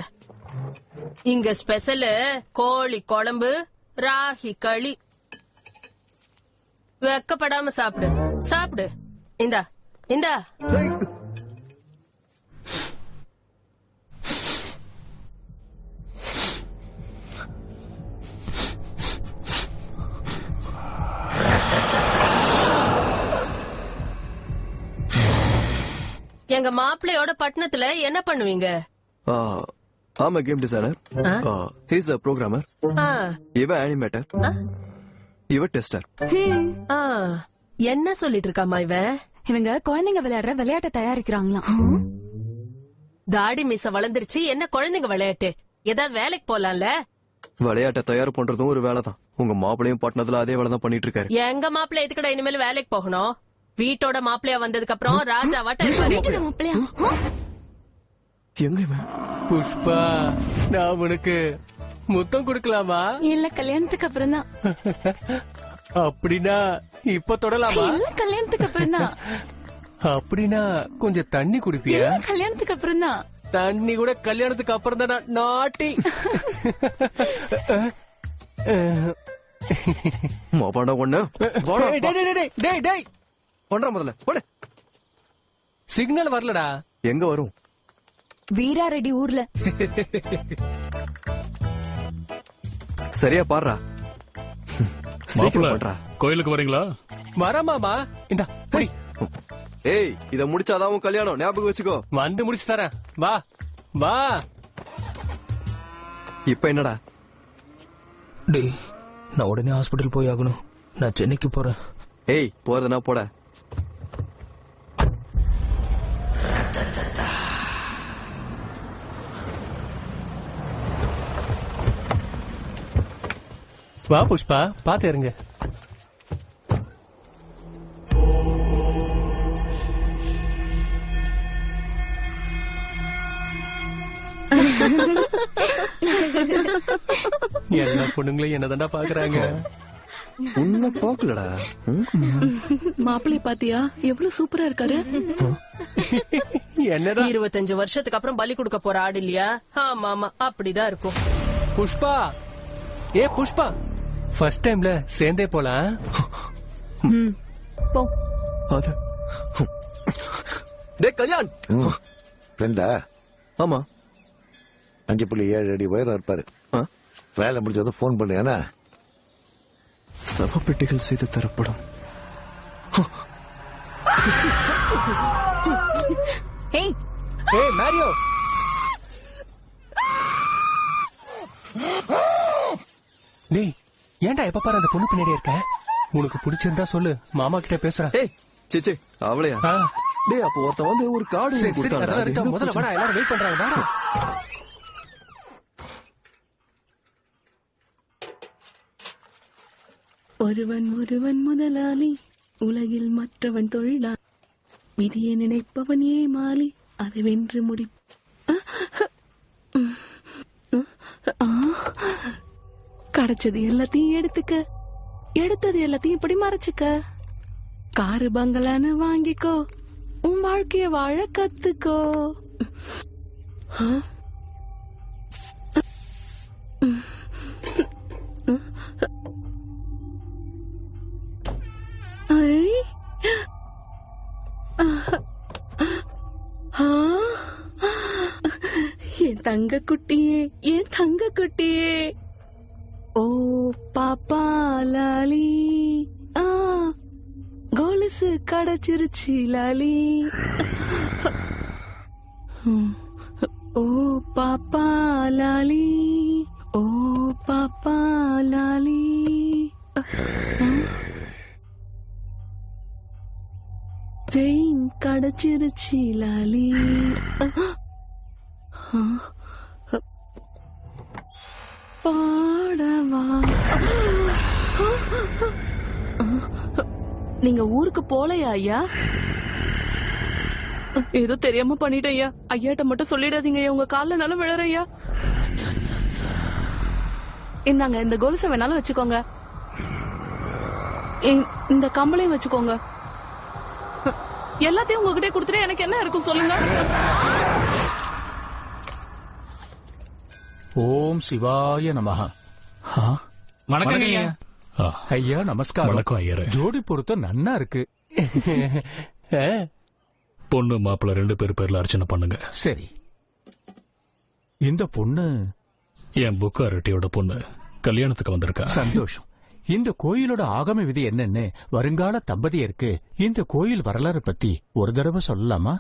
இங்க ஸ்பெஷல் கோழி குழம்பு, ராகி களி. வெக்கப்படாம சாப்பிடு சாப்பிடு. இந்தா இந்தா. எங்க மாப்பிள்ளையோட பட்டணத்துல என்ன பண்ணுவீங்க? I'm a game designer. He's a programmer. இவன் animator. இவ டெஸ்டர். என்ன சொல்லிட்டு இருக்காமா இவன்? இவங்க குழந்தைங்க விளையாடுற விளையாட்டை தயாரிக்கிறாங்களாம். தாடி மீச வளர்ந்துருச்சு, என்ன குழந்தைங்க விளையாட்டு? ஏதாவது வேலைக்கு போலாம்ல? விளையாட்டை தயார் பண்றதும் ஒரு வேலை தான். உங்க மாப்பிளையும் பட்டணத்துல அதே வேலை தான் பண்ணிட்டு இருக்காரு. எங்க மாப்பிள்ளை எதுக்கடா இனிமேல் வேலைக்கு போகணும்? வீட்டோட மாப்பிள்ளையா வந்ததுக்கு அப்புறம் ராஜாவாட்ட இருப்பாரு. எங்க புஷ்பா, நான் உனக்கு முத்தம் கொடுக்கலாமா? இல்ல கல்யாணத்துக்கு அப்புறம் தான். அப்படின்னா இப்ப தொடலாமா? இல்ல கல்யாணத்துக்கு அப்புறம் தான். அப்படின்னா கொஞ்சம் தண்ணி குடிப்பியா? கல்யாணத்துக்கு அப்புறம் தான். தண்ணி கூட கல்யாணத்துக்கு அப்புறம் தான் நாட்டி. மாப்பாண்டா ஒண்ணு பண்ற முதல்ல போடு. சிக்னல் வரலடா. எங்க வரும்? வீரா ரெட்டி ஊர்ல. சரியா பாடுறா. மாப்பிள்ள கோயிலுக்கு வரீங்களா? வரமாமா. இந்த ஏய், இத முடிச்சாதான் உன் கல்யாணம், ஞாபகம் வச்சுக்கோ. வந்து முடிச்சு தரேன், வா வா. இப்ப என்னடா? டேய், நான் உடனே ஹாஸ்பிடல் போய் ஆகணும். நான் சென்னைக்கு போறேன். ஏய், போறதுனா போட. வா புஷ்பா, பாத்து இருங்க. எல்லா பொண்ணுங்களும் என்னதான்டா பாக்குறாங்க. உன்ன பாக்கலடா. மாப்பிள்ளை பாத்தியா, எவ்வளவு சூப்பரா இருக்காரு. என்னடா 25 வருஷத்துக்கு அப்புறம் பலி கொடுக்க போற ஆடு இல்லையா? ஆமா ஆமா, அப்படிதான் இருக்கும். புஷ்பா, ஏ புஷ்பா, ஃபர்ஸ்ட் டைம்ல சேர்ந்தே போலாம். போ. டே கல்யாண் ஃப்ரெண்டா? ஆமா. 5.7 அடி உயரம் இருப்பாரு. வேலை முடிஞ்சதும் போன் பண்ணு. ஏன்னா சவப்பெட்டிகள் செய்து தரப்படும். ஏய் ஏய் மாரியோ, டேய் ஏன்டா எப்ப பாரு அந்த பொண்ணு பின்னாடி இருக்க? உனக்கு பிடிச்சிருந்தா சொல்லு, மாமா கிட்ட பேசுறேன். ஏய் சிச்சி, அவளையா? டேய், அப்போ ஒருத்த வந்து ஒரு கார்டு கொடுத்தாடா. முதல்ல வாடா, எல்லாரும் வெயிட் பண்றாங்க. வாடா. ஒருவன் ஒருவன் முதலாளி, உலகில் மற்றவன் தொழிலாளி, விதியை நினைப்பவன் ஏமாளி, அதை வென்று முடி. கிடைச்சது எல்லாத்தையும் எடுத்துக்க, எடுத்தது எல்லாத்தையும் இப்படி மறைச்சுக்க. காரு பங்களான்னு வாங்கிக்கோ, உன் வாழ்க்கைய வாழ கத்துக்கோ. என் தங்க குட்டியே, என் தங்க குட்டியே, ஓ பாப்பா லாலி, கொலுசு கிடைச்சிருச்சு லாலி. ஓ பாப்பா லாலி ஓ பாப்பா லாலி தேன் கடச்சிருச்சி லாலி பாடவா நீங்க ஊருக்கு போலையா ஐயா? ஏதோ தெரியாம பண்ணிட்டேன் ஐயா. ஐயாட்ட மட்டும் சொல்லிடாதீங்க ஐயா. உங்க கால்ல நானும் விழறேன் ஐயா. இந்தாங்க, இந்த கொலுசை வேணாலும் வச்சுக்கோங்க, இந்த கம்பளையும் வச்சுக்கோங்க. எல்லாத்தையும் உங்ககிட்ட கொடுத்துட்டு எனக்கு என்ன இருக்கும் சொல்லுங்க. ஓம் சிவாய நமஹ. வணக்கம் ஐயா. ஐயா நமஸ்காரம். வணக்கம் ஐயரே. ஜோடி பொருத்தம் நன்னா இருக்கு. பொண்ணு மாப்பிள்ள 2 பேர் பேர்ல அர்ச்சனை பண்ணுங்க. சரி. இந்த பொண்ணு என் புக்காரெட்டியோட பொண்ணு கல்யாணத்துக்கு வந்திருக்கா. சந்தோஷம். இந்த கோயிலோட ஆகம விதி என்னன்னு வருங்கால தம்பதியருக்கு இந்த கோயில் வரலாறு பத்தி ஒரு தடவை சொல்லலாமா?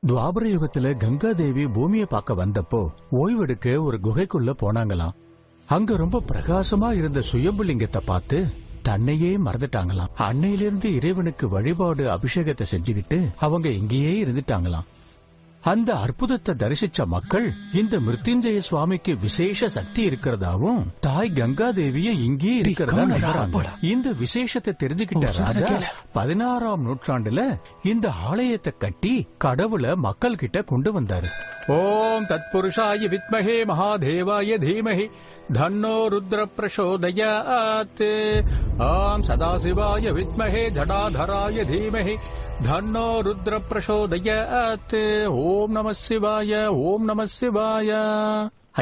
துவாபர யுகத்துல கங்கா தேவி பூமியை பார்க்க வந்தப்போ ஓய்வெடுக்க ஒரு குகைக்குள்ள போனாங்களாம். அங்க ரொம்ப பிரகாசமா இருந்த சுயம்புலிங்கத்தை பார்த்து தன்னையே மறந்துட்டாங்களாம். அன்னையிலிருந்து இறைவனுக்கு வழிபாடு அபிஷேகத்தை செஞ்சுக்கிட்டு அவங்க இங்கேயே இருந்துட்டாங்களாம். அந்த அற்புதத்தை தரிசிச்ச மக்கள் இந்த மிருத்யுஞ்சய சுவாமிக்கு விசேஷ சக்தி இருக்கிறதாவும் தாய் கங்கா தேவியும் இங்கே இருக்கிறதா நம்புறாங்க. இந்த விசேஷத்தை தெரிஞ்சுக்கிட்ட ராஜா 16ஆம் நூற்றாண்டுல இந்த ஆலயத்தை கட்டி கடவுளை மக்கள் கிட்ட கொண்டு வந்தாரு. ஓம் தத்புருஷாய வித்மஹே மகாதேவாய தீமஹி தன்னோ ருத்ர பிரசோதயாத். ஓம் சதாசிவாய வித்மஹே ஜடாதராய தீமஹி தன்னோ ருத்ர பிரசோதயாத். ஓம் நம சிவாய, ஓம் நம சிவாய.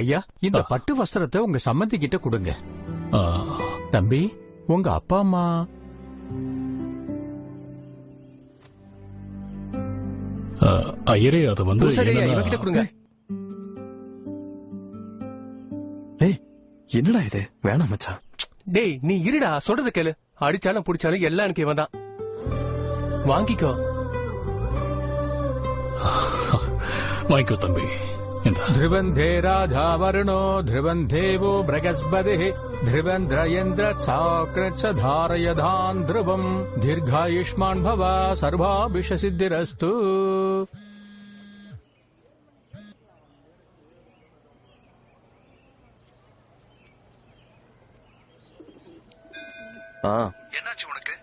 ஐயா, இந்த பட்டு வஸ்திரத்தை உங்க சம்மந்தி கிட்ட கொடுங்க. தம்பி, உங்க அப்பா அம்மா ஐயரே அதை வந்து இவகிட்ட கொடுங்க. என்னடா இது? வேணாம் மச்சான். டேய் நீ இருடா, சொல்றது கேளு. அடிச்சாலும் புடிச்சாலும் எல்லாம் எனக்கு இவன் தான். வாங்கிக்கோ. வாங்கிக்கோ தம்பி. ध्रुवन्धे राजा वरुणो ध्रुवन्धेवो बृहस्पतिः ध्रुवन्द्रयन्द्र साकृच्छ धारयधान् ध्रुवम् दीर्घायुष्मान् भव सर्वाभिषसिद्धिरस्तु. என்னாச்சு உனக்கு?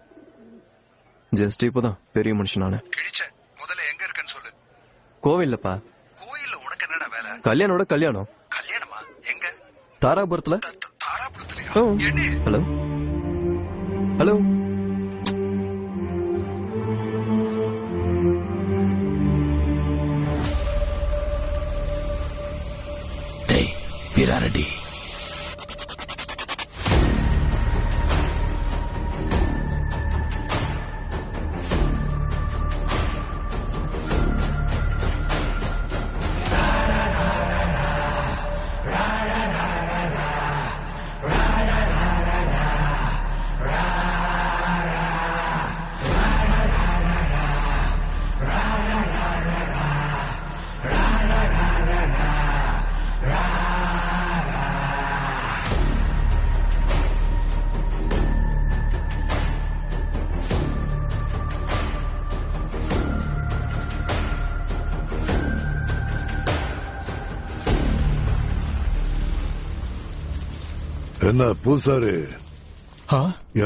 ஜஸ்ட் இப்பதான் பெரிய மனுஷனான கிழிச்ச. முதல்ல எங்க இருக்கன்னு சொல்லு. கோவில்லப்பா. கோயில்ல உனக்கு என்னடா வேலை? கல்யாணோட கல்யாணம். கல்யாணமா? எங்க? தாராபுரத்துல. தாராபுரத்துலயா? Hello hello. டேய் வீராரெட்டி, என்ன பூசாரி,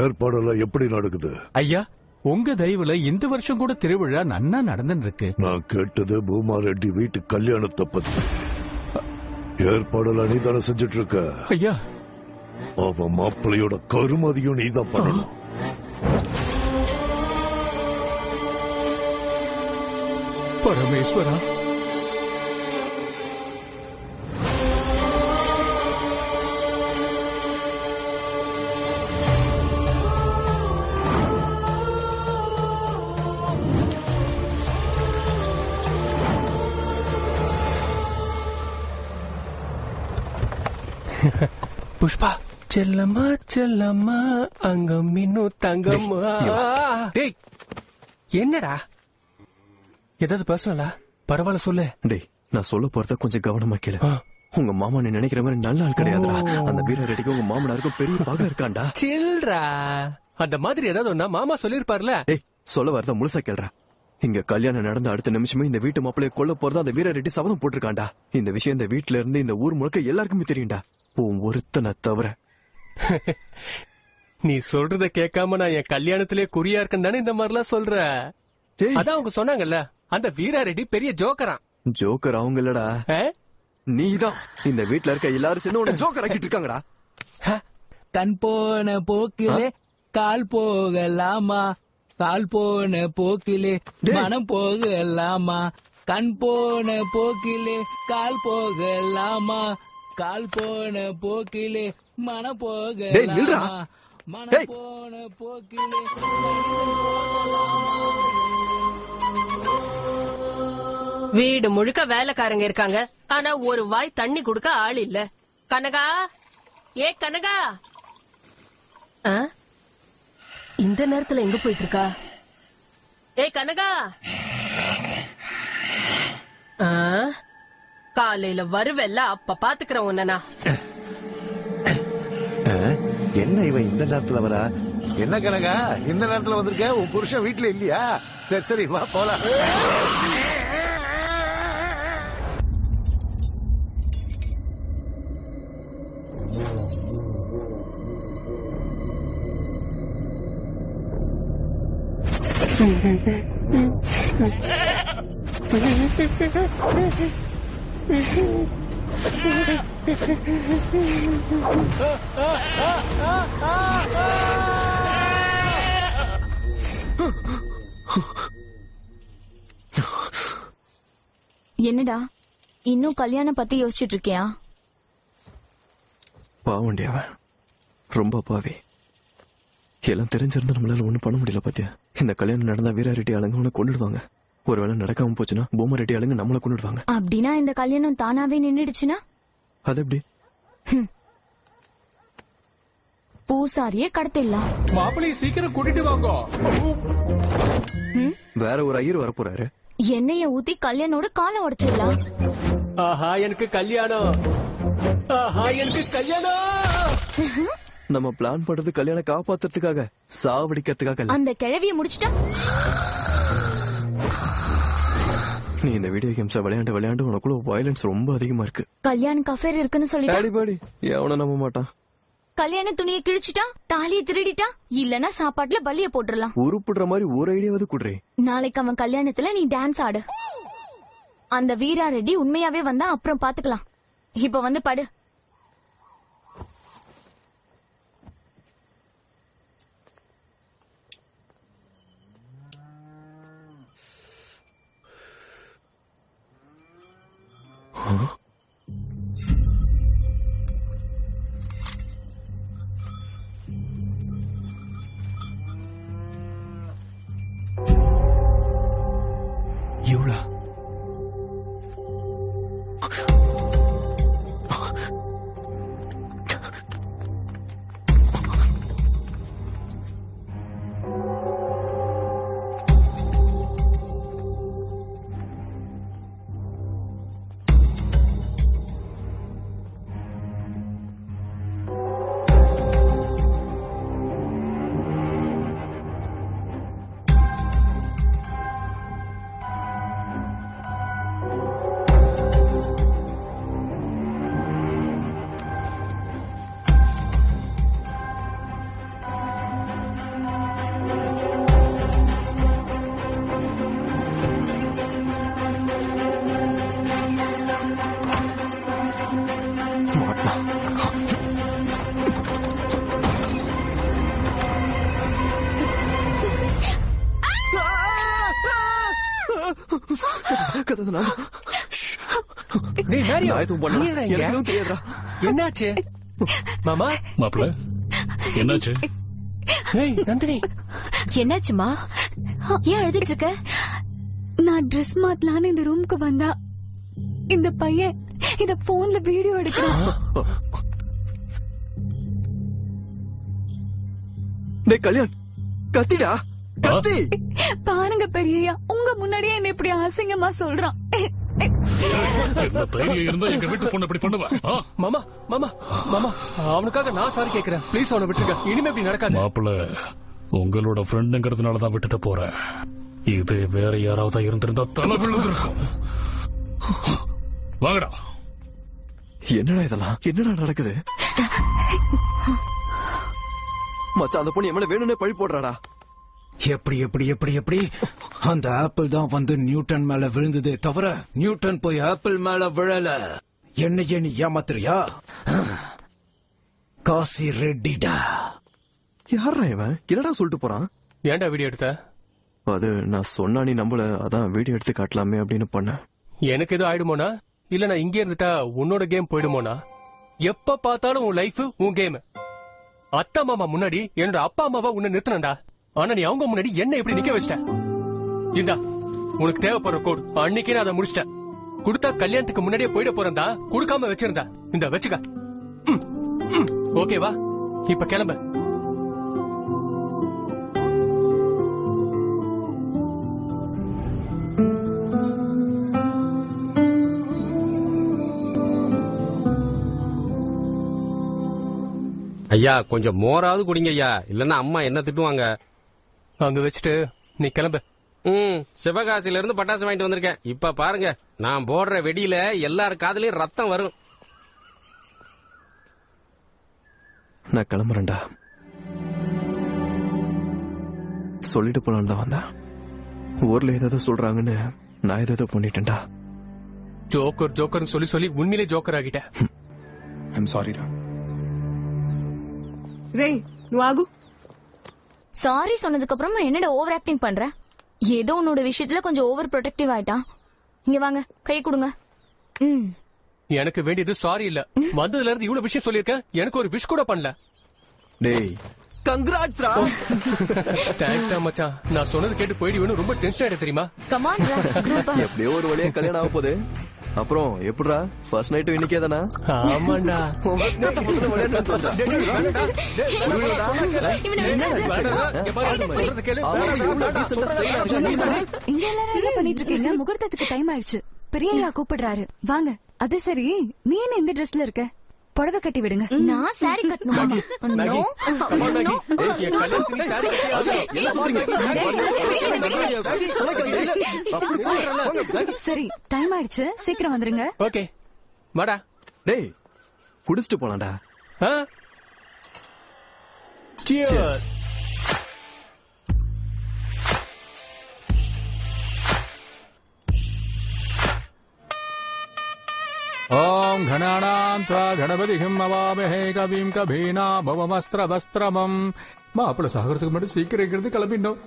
ஏற்பாடெல்லாம் எப்படி நடக்குது? ஐயா, உங்க தயவுல இந்த வருஷம் கூட திருவிழா நன்னா நடந்துட்டு இருக்கு. நான் கேட்டது பூமா ரெட்டி வீட்டு கல்யாணத்தை பத்தி. ஏற்பாடெல்லாம் நீ தானே செஞ்சுட்டு இருக்க? ஐயா, அவன் மாப்பிள்ளையோட கருமதியும் நீதான் பண்ணணும். பரமேஸ்வரா, புஷ்பா செல்லம்மா செல்லம்மா அங்கம் இன்னும் தங்கம்மா. டேய் என்னடா, ஏதாவது பர்சனலா? பரவாயில்ல சொல்லு. டேய் நான் சொல்ல போறத கொஞ்சம் கவனமா கேளு. உங்க மாமா நீ நினைக்கிற மாதிரி நல்ல ஆள் கிடையாதுடா. அந்த வீர ரெட்டிக்கு உங்க மாமனாருக்கும் பெரிய பகை இருக்காண்டா. சில்றா, அந்த மாதிரி ஏதாவது ஒண்ணா மாமா சொல்லிருப்பார்ல. ஏய், சொல்ல வரத முழுசா கேள்றா. இங்க கல்யாணம் நடந்த அடுத்த நிமிஷமே இந்த வீட்டு மாப்பிளைய கொல்ல போறதா அந்த வீர ரெட்டி சபதம் போட்டிருக்காண்டா. இந்த விஷயம் இந்த வீட்டுல இருந்து இந்த ஊர் முழுக்க எல்லாருக்குமே தெரியும்டா, உன் ஒருத்தனை தவிர. நீ சொல்றத கேட்காம நான் என் கல்யாணத்திலே குறியா இருக்கேன் தானே இந்த மாதிரிலாம் சொல்ற. அதான் அவங்க சொன்னாங்கல்ல, அந்த வீரா ரெட்டி பெரிய ஜோக்கரான். ஜோக்கர் அவங்க இல்லடா, நீதான். இந்த வீட்டுல இருக்க எல்லாரும் சேர்ந்து உன்னை ஜோக்கர் ஆக்கிட்டு இருக்காங்கடா. கண் போன போக்கிலே கால் போகலாமா, கால் போன போக்கிலே மனம் போகலாமா, கண் போன போக்கிலே கால் போகலாமா, கால் போன போக்கிலே மனம் போகலாமா, மனம் போன போக்கிலே. வீடு முழுக்க வேலைக்காரங்க இருக்காங்க, ஆனா ஒரு வாய் தண்ணி குடுக்க ஆள் இல்ல. கனகா, ஏ கனகா, இந்த நேரத்துல எங்க போயிட்டு இருக்கா? ஏ கனகா, காலையில வருவல்ல, அப்ப பாத்துக்கிறேன் உன்ன. என்ன இவன் இந்த நேரத்துல வரா? என்ன கனகா இந்த நேரத்துல வந்திருக்க? உன் புருஷன் வீட்டுல இல்லையா? சரி சரி வா போலாம். என்னடா இன்னும் கல்யாணம் பத்தி யோசிச்சுட்டு இருக்கியா? பாவண்டி அவன் ரொம்ப பாவி. எல்லாம் தெரிஞ்சிருந்தா நம்மளால ஒண்ணும் பண்ண முடியல. பாத்தியா, இந்த கல்யாணம் நடந்தா வீரா ரெட்டி ஆளுங்க உன்னை கொண்டுடுவாங்க. ஒருவேளை நடக்காம போச்சுன்னா பூம ரெட்டி ஆளுங்க நம்மள கொண்டுடுவாங்க. அப்படின்னா இந்த கல்யாணம் தானாவே நின்னுடுச்சுன்னா அது எப்படி? பூசாரியே கடத்திடலாம். மாப்பிள்ளைய சீக்கிரம் கூட்டிட்டு வாங்க. வேற ஒரு ஐயர் வர போறாரு. எண்ணெய ஊத்தி கல்யாணோட காலை உடைச்சிடலாம். ஆஹா எனக்கு கல்யாணம், ஆஹா எனக்கு கல்யாணம். நம்ம பிளான் பண்றது கல்யாணம் காப்பாத்துறதுக்காக, சாவடிக்கிறதுக்காக. அந்த கிழவிய முடிச்சிட்டா நீ இந்த வீடியோ கேம்ஸ் விளையாண்டு உனக்குள்ள வயலன்ஸ் ரொம்ப அதிகமா இருக்கு. கல்யாணம் அஃபேர் இருக்குன்னு சொல்லிட்டு எவனும் நம்ப மாட்டான். கல்யாண துணியை கிழிச்சிட்டா, தாலியை திருடிட்டா, இல்லனா சாப்பாட்டுல பலிய போட்டுடலாம். உருப்புடுற மாதிரி ஒரு ஐடியாவது குடுறே. நாளைக்கு அவன் கல்யாணத்துல நீ டான்ஸ் ஆடு. அந்த வீரா ரெட்டி உண்மையாவே வந்தா அப்புறம் பாத்துக்கலாம். இப்ப வந்து படு. இவளா? என்னாச்சு மாமா? மாப்பிள்ள என்னாச்சு? நந்தினி என்னாச்சுமா? ஏன் அழுதுட்டு இருக்க? நான் ட்ரெஸ் மாத்தலான்னு இந்த ரூமுக்கு வந்தா இந்த பையன் இத போன்ல வீடியோ எடுக்கிறான். கல்யாண் கத்திடா, கத்தி. பாருங்க பெரியய்யா, உங்க முன்னாடியே என்ன இப்படி அசிங்கமா சொல்றான். என்ன தைரியம் இருந்தா எங்க வீட்டு பொண்ணு இப்படி பண்ணுவ மாமா மாமா மாமா அவனுக்காக நான் சாரி கேக்குறேன். ப்ளீஸ் அவனை விட்டுருங்க. இனிமே இப்படி நடக்காது. மாப்பிள்ள உங்களோட ஃப்ரெண்டுங்கிறதுனாலதான் விட்டுட்டு போறேன். இது வேற யாராவது இருந்திருந்தா தலை விழுந்திருக்கும். வாங்கடா. என்னடா இதெல்லாம்? என்னடா நடக்குது? மச்சான் அந்த பொண்ணு எம்மள வேணும்னே பழி போடுறாடா. எப்படி எப்படி எப்படி எப்படி அந்த ஆப்பிள் தான் வந்து நியூட்டன் மேல விழுந்ததே தவிர நியூட்டன் போய் ஆப்பிள் மேல விழல. என்னையே நீ ஏமாத்துறியா? காசி ரெட்டிடா. யாரா இவன்? என்னடா சொல்லிட்டு போறான்? ஏன்டா வீடியோ எடுத்த? அது நான் சொன்னா நீ நம்பல, அதான் வீடியோ எடுத்து காட்டலாமே அப்படின்னு பண்ணேன். எனக்கு எதுவும் ஆயிடுமோனா? இல்ல நான் இங்கே இருந்துட்டா உன்னோட கேம் போயிடுமோனா? எப்ப பார்த்தாலும் உன் லைஃப் உன் கேம். அத்தா மாமா முன்னாடி என்னோட அப்பா அம்மாவா உன்னை நிறுத்தினடா. ஆனா நீ அவங்க முன்னாடி என்ன இப்படி நிக்க வச்சிட்ட. இந்தா உனக்கு தேவைப்படுற கோட். அன்னைக்கே நான் அதை முடிச்சிட்டேன். கொடுத்தா கல்யாணத்துக்கு முன்னாடியே போயிட போறதா, கொடுக்காம வச்சிருந்தா இந்த வச்சுக்க. ஓகேவா? இப்ப கிளம்ப. ஐயா கொஞ்சம் மோராவது குடிங்க ஐயா, இல்லன்னா அம்மா என்ன திட்டுவாங்க. அங்க வச்சுட்டு நீ கிளம்பு. சிவகாசில இருந்து பட்டாசு வாங்கிட்டு வந்திருக்கேன். இப்ப பாருங்க, நான் போடுற வெடியில எல்லார் காதுலயும் ரத்தம் வரும். நான் கிளம்புறேன்டா. சொல்லிட்டு போலான்னு தான் வந்தேன். ஊர்ல ஏதாவது சொல்றாங்கன்னு நான் ஏதாவது பண்ணிட்டேன்டா. ஜோக்கர் ஜோக்கர்னு சொல்லி சொல்லி உண்மையிலே ஜோக்கர் ஆகிட்ட. ஐம் சாரிடா. ரே నువ్వు ఆగు. சாரி சொன்னதுக்கு அப்புறமா என்னடா ஓவர் ஆக்டிங் பண்ற? ஏதோ உன்னோட விஷயத்துல கொஞ்சம் ஓவர் ப்ரொடெக்டிவ் ஆயிட்டான். இங்க வாங்க, கை கொடுங்க. எனக்கு வேண்டியது சாரி இல்ல. வந்ததுல இருந்து இவ்வளவு விஷயம் சொல்லிருக்க, எனக்கு ஒரு விஷ் கூட பண்ணல. டேய் கங்க்ராட்ஸ் ரா. தேங்க்ஸ் டா மச்சான். நான் சொன்னது கேட்டு போயிடுவேன்னு ரொம்ப டென்ஷன் ஆயிடு தெரியுமா? கம் ஆன் ரா. எப்படியோ ஒரு வழியா கல்யாணம் ஆக போகுது. அப்புறம் எப்படிடா ஃபர்ஸ்ட் நைட் இன்னைக்கே தானா? ஆமாண்டா. இங்க எல்லாரும் என்ன பண்ணிட்டு இருக்கீங்க? முகூர்த்தத்துக்கு டைம் ஆயிடுச்சு. பெரியய்யா கூப்பிடுறாரு, வாங்க. அது சரி, நீ என்ன இந்த ட்ரெஸ்ல இருக்க? புடவை கட்டி விடுங்க. நான் சாரி கட்டணுமா? சரி, டைம் ஆயிடுச்சு, சீக்கிரம் வந்துருங்க. ஓகே வாடா. டேய் குடிச்சிட்டு போலாம்டா. Cheers. ஓம் கணானாம் த்வா கணபதிஹிம் அவாமஹே கவிம் கபீனா பவமஸ்திரவஸ்திரமம். மாப்பிள்ள சாகரத்துக்கு மட்டும் சீக்கிரம் கிளம்பிட்டோம்.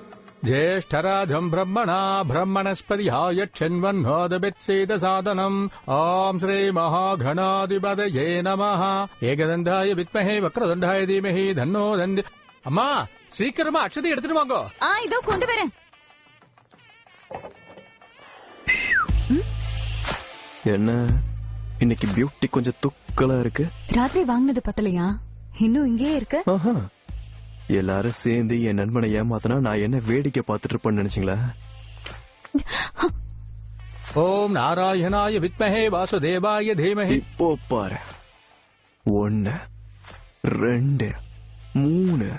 ஜேஷ்டராஜம் பிரம்மணா பிரம்மணஸ்பதிஹாயட்சன்வன்னோதபித்சேத சாதனம். ஓம் ஸ்ரீ மகாகணாதிபதயே நமஹ. ஏகதந்தாய வித்மஹே வக்ரதுண்டாய தீமஹி தன்னோ தந்தி. அம்மா சீக்கிரமா அக்ஷதை எடுத்துட்டு வாங்க. இதோ கொண்டு வரேன். என்ன இன்னைக்கு பியூட்டி கொஞ்சம் துக்கலா இருக்கு. ராத்திரி வாங்கினது பத்தலையா? இன்னும் இங்கேயே இருக்கு. எல்லாரும் சேர்ந்து என் நண்பனை ஏமாத்தினா நான் என்ன வேடிக்கை பார்த்துட்டு இருப்பேன்னு நினைச்சீங்களா? ஓம் நாராயணாய வித்மஹே வாசுதேவாய தீமஹி. இப்போ பாரு, 1 2 3.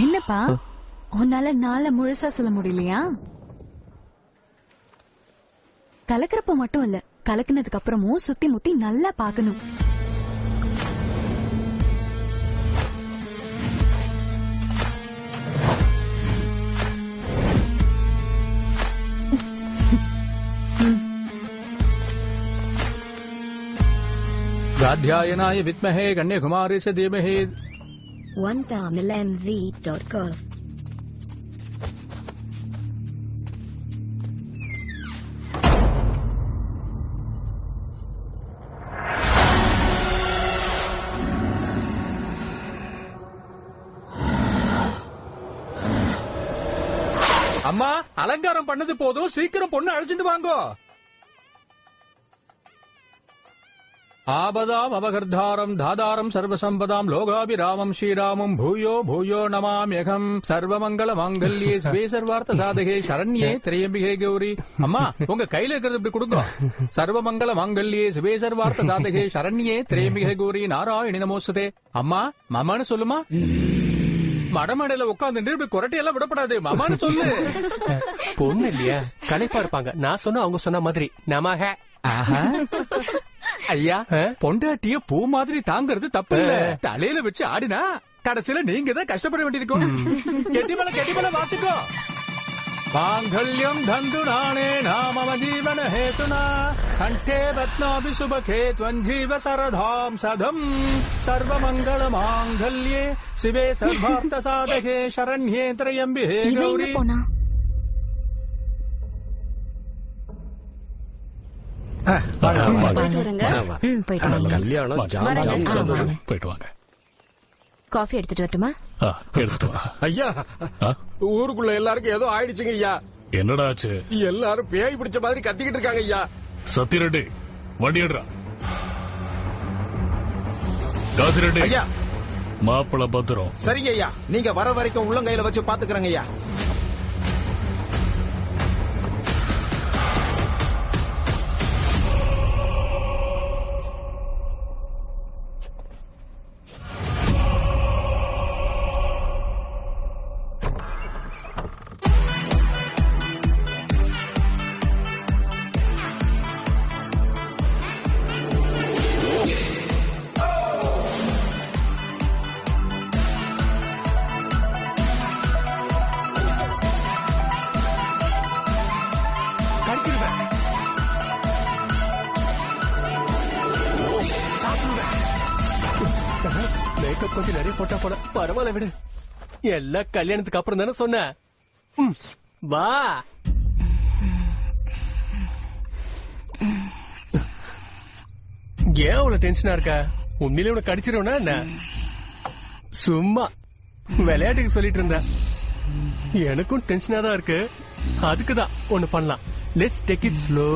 என்னப்பா உன்னால நாள முழுசா சொல்ல முடியலையா? கலக்கிறப்ப மட்டும் இல்ல, கலக்குனதுக்கு அப்புறமும் சுத்தி முத்தி நல்லா பாக்கணும். காத்யாயனாய வித்மஹே கன்யாகுமாரீஸ்ய தீமஹி. OneTamilMV.com. அம்மா அலங்காரம் பண்ணது போதும், சீக்கிரம் பொண்ணு அழைச்சிட்டு வாங்கோ. ஆபதாம் அபகர்தாரம் தாதாரம் சர்வசம்பதாம் லோகாபிராமம் ஸ்ரீராமம் பூயோ பூயோ நமாம்யகம் சர்வமங்கள மாங்கல்யே சிவே சர்வார்த்த சாதகே சரண்யே திரையம்பிகே கௌரி. அம்மா உங்க கையில இருக்கிறது இப்படி கொடுங்க. சர்வமங்கள மாங்கல்யே சிவே சர்வார்த்த சாதகே சரண்யே திரையம்பிகே கௌரி நாராயணி நமோஸ்தே. அம்மா மாமான்னு சொல்லுமா. மடமடையில உட்காந்து இப்படி குரட்டையெல்லாம் விடப்படாது. மாமான்னு சொல்லு. பொண்ணு இல்லையா களைப்பா இருப்பாங்க. நான் சொன்ன அவங்க சொன்ன மாதிரி நமக. ஐயா பொண்டாட்டிய பூ மாதிரி தாங்கிறது தப்பு இல்ல. தலையில வச்சு ஆடினா கடைசியில நீங்க தான் கஷ்டப்பட வேண்டியிருக்கும். கெட்டிமலை வாசிக்கோ. மாங்கல்யம் தந்து நானே நாம ஜீவன ஹேதுனா கண்டே ரத்னாபி சுபகே த்வஞ்சீவ சரதாம் சதம் சர்வமங்கள மாங்கல்யே சிவே சர்வார்த்த சாதகே சரண்யே திரையம்பிகே கௌரி. போயிட்டு வாங்க. காஃபி எடுத்துட்டு வரட்டுமா? எடுத்துட்டு வா. ஐயா ஊருக்குள்ள எல்லாருக்கும் ஏதோ ஆயிடுச்சுங்க ஐயா. என்னடா ஆச்சு? எல்லாரும் பேய் பிடிச்ச மாதிரி கத்திக்கிட்டு இருக்காங்க ஐயா. சத்திரெட்டி வண்டி எடுறா. காசிரெட்டி ஐயா மாப்பிள பத்திரம். சரிங்க ஐயா, நீங்க வர வரைக்கும் உள்ளங்கையில வச்சு பாத்துக்கிறேங்க ஐயா. மேக்கப் கொஞ்சம் நிறைய போட்டா போல பரவாயில்ல விடு. எல்லாம் கல்யாணத்துக்கு அப்புறம் தானே சொன்ன. வா ஏன் அவ்வளவு டென்ஷனா இருக்க? உண்மையிலே உனக்கு கடிச்சிருவனா என்ன? சும்மா விளையாட்டுக்கு சொல்லிட்டு இருந்த. எனக்கும் டென்ஷனா தான் இருக்கு. அதுக்குதான் ஒண்ணு பண்ணலாம். Let's take it slow,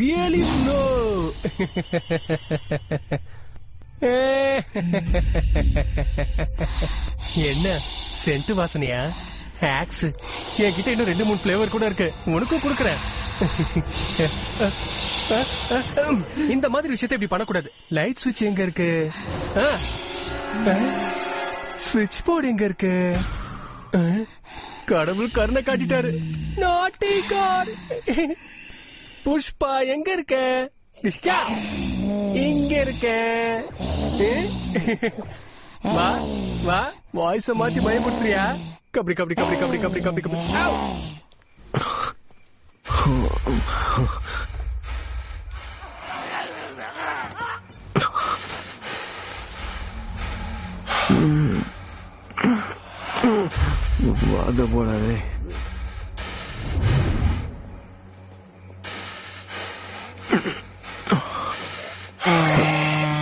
really slow. என்ன சென்ட் வாசனையா? ஆக்ஸ் என்கிட்ட இன்னும் 2-3 பிளேவர் கூட இருக்கு. உனக்கும் கொடுக்கறேன். இந்த மாதிரி விஷயத்தை இப்படி பண்ணக்கூடாது. லைட் சுவிட்ச் எங்க இருக்கு? சுவிட்ச் போர்டு எங்க இருக்கு? கடவுள் கருணை காட்டிட்டாரு. நாட்டி கார். புஷ்பா எங்க இருக்க? இங்க இருக்க. வா வா, வாய்ஸ மாத்தி பயமுறுத்துறியா? கபடி கபடி கபடி கபடி கபடி கபடி கபடி. வாத போடாதே.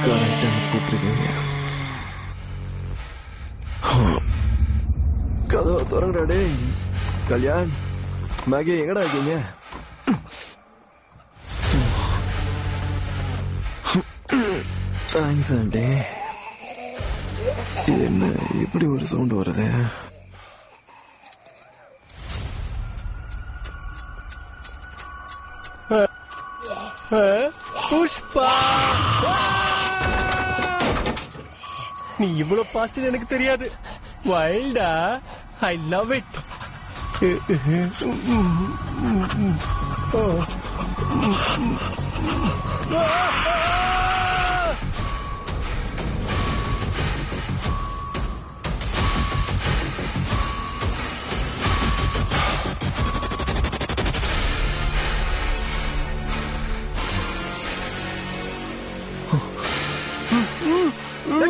கரெக்டா கூப்பிட்டுருக்கீங்க. கதவை திறங்கடா டேய். கல்யாண் மேகி எங்கடா இருக்கீங்க? Thanks aunty. என்ன இப்படி ஒரு சவுண்ட் வருது? புஷ்பா, நீ இவ்வளவு ஃபாஸ்ட் எனக்கு தெரியாது. வைல்டா, ஐ லவ் இட்.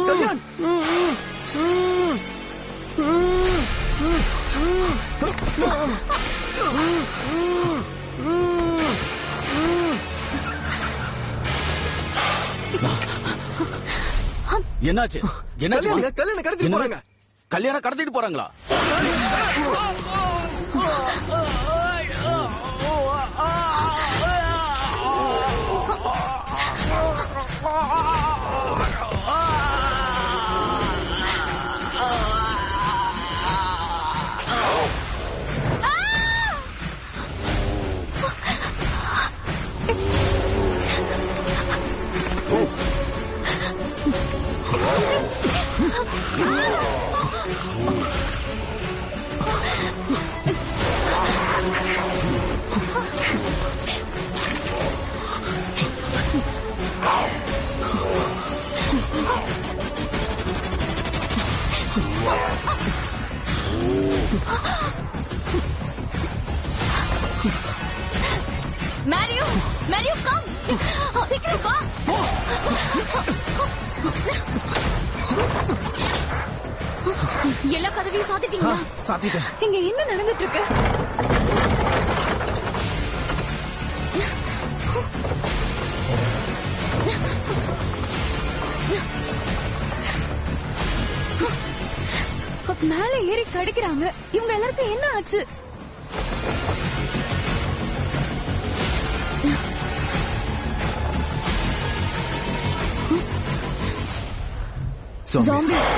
கல்யாண் என்னாச்சு? கல்யாணம் கடத்திட்டு போறாங்க. கல்யாணம் கடத்திட்டு போறாங்களா? மேரியோ மேரியோ கம் சீக்கிரம் வா. எல்லா கதவையும் சாத்திட்டீங்களா? சாத்திட்டேன். இங்க என்ன நடந்துட்டு இருக்கு? மேல ஏறி கடிக்கிறாங்க. இவங்க எல்லாருக்கும் என்ன ஆச்சு? Zombies.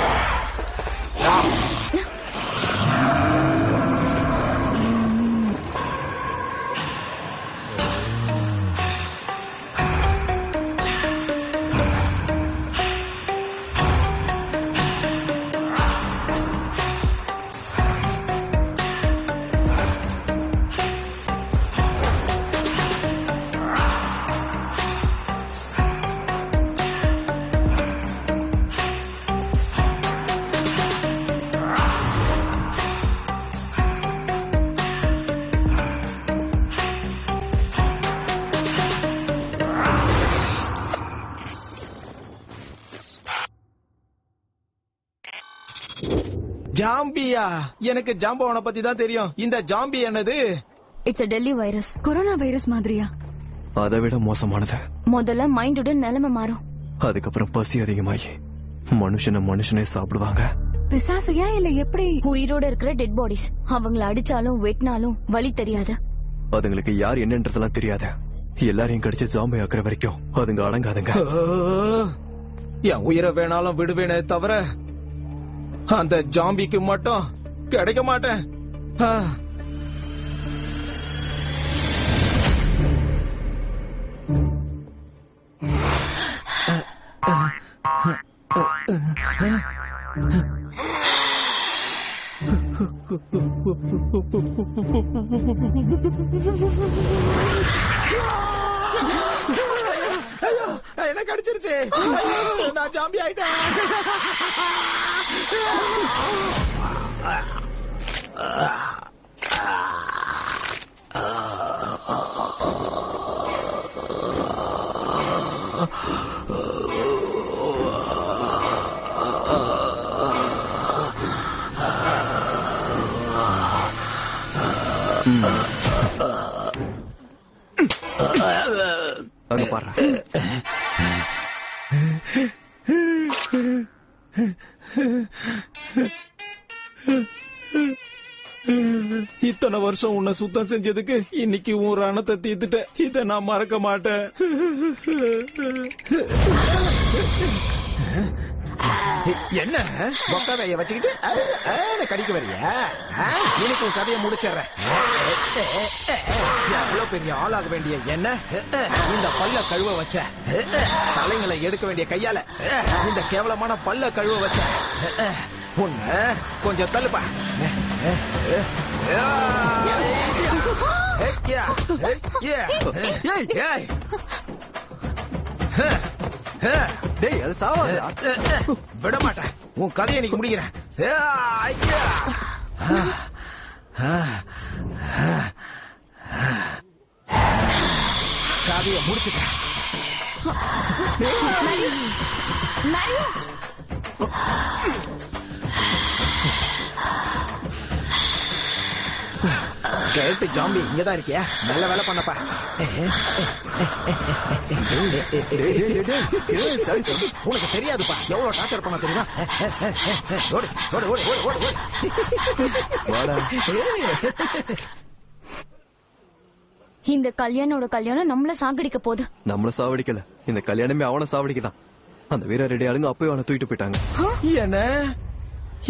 ஜாம்பியா? எனக்கு ஜாம்பவானை பத்தி தான் தெரியும். இந்த ஜாம்பி என்னது? It's a Delhi virus. Corona virus மாதிரியா? அதை விட மோசமானது. முதல்ல மைண்டோட நிலைமை மாறும். அதுக்கப்புறம் பசி அதிகமாகி மனுஷனே சாப்பிடுவாங்க. பிசாசையா இல்ல எப்படி? உயிரோட இருக்கிற டெட் பாடிஸ். அவங்கள அடிச்சாலும் வெட்டினாலும் வலி தெரியாது. அதுங்களுக்கு யார் என்னன்றதெல்லாம் தெரியாது. எல்லாரையும் கடிச்சு ஜாம்பி ஆக்குற வரைக்கும் அதுங்க அடங்காதுங்க. என் உயிரை வேணாலும் விடுவேனே தவிர அந்த ஜாம்பிக்கு மட்டும் கிடைக்க மாட்டேன். என்ன கடிச்சிருச்சு? நான் ஜாம்பி ஆயிட்டேன். அங்க பாரு. இத்தனை வருஷம் உன்னை சுத்தம் செஞ்சதுக்கு இன்னைக்கு உன் ரணத்தை தீர்த்துட்ட. இத நான் மறக்க மாட்டேன். என்ன மொக்காவைய வச்சுக்கிட்டு கடிக்க வரியா? எனக்கு உன் கதையை முடிச்சிடறேன். எவ்வளவு பெரிய ஆளாக வேண்டிய என்ன இந்த பல்ல கழுவ வச்ச, தலைங்களை எடுக்க வேண்டிய கையால இந்த கேவலமான பல்ல கழுவ வச்ச உன்ன கொஞ்சம் தள்ளுப்பா. டேய் அது சாவாது. விட மாட்டேன். உன் கதையை இன்னைக்கு முடிக்கிறேன். கதையை முடிச்சுட்டேன். கேட்டு ஜாம்பி இங்கதான் இருக்கியா? நல்ல வேலை பண்ணப்பா. உனக்கு தெரியாதுப்பா எவ்வளவு டார்ச்சர் பண்ண தெரியுமா? ஓடு ஓடு ஓடு ஓடு ஓடு ஓடு. இந்த கல்யாணம் நம்மள சாகடிக்க போகுது. நம்மள சாவடிக்கல, இந்த கல்யாணமே அவனை சாவடிக்கதான். அந்த வீர ரெடி ஆளுங்க அப்பவே அவனை தூக்கிட்டு போயிட்டாங்க. என்ன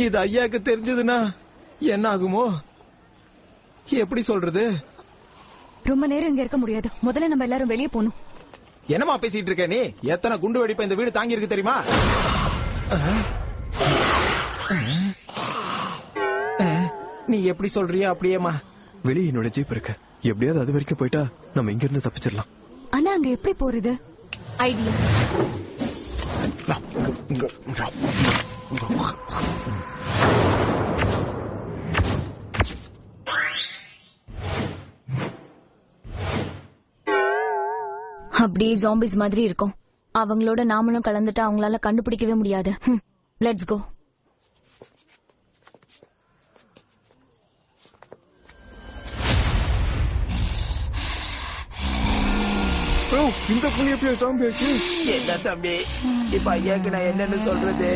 இது ஐயாக்கு தெரிஞ்சதுன்னா என்ன ஆகுமோ? எப்படி சொல்றது? ரொம்ப நேரம் இங்க இருக்க முடியாது. முதல்ல நம்ம எல்லாரும் வெளியே போகணும். என்னமா பேசிட்டு இருக்க நீ? எத்தனை குண்டு வெடிப்ப இந்த வீடு தாங்கி இருக்கு தெரியுமா? நீ எப்படி சொல்றியா அப்படியேமா. வெளியே என்னோட ஜீப் இருக்கு, எப்படியாவது அது வரைக்கும் போயிட்டா நம்ம இங்க இருந்து தப்பிச்சிடலாம். ஆனா அங்க எப்படி போறது? ஐடியா. அப்படியே ஜாம்பிஸ் மாதிரி இருக்கும். அவங்களோட நாமளும் கலந்துட்டா அவங்களால கண்டுபிடிக்கவே முடியாது. Let's go. இந்த புள்ளி எப்படியா ஜாம்பி ஆச்சு? என்ன தம்பி, இப்ப ஐயாக்கு நான் என்னன்னு சொல்றது?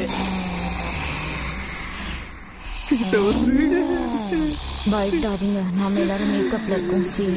பயப்படாதீங்க, நாம எல்லாரும் மேக்கப்ல இருக்கோம். சி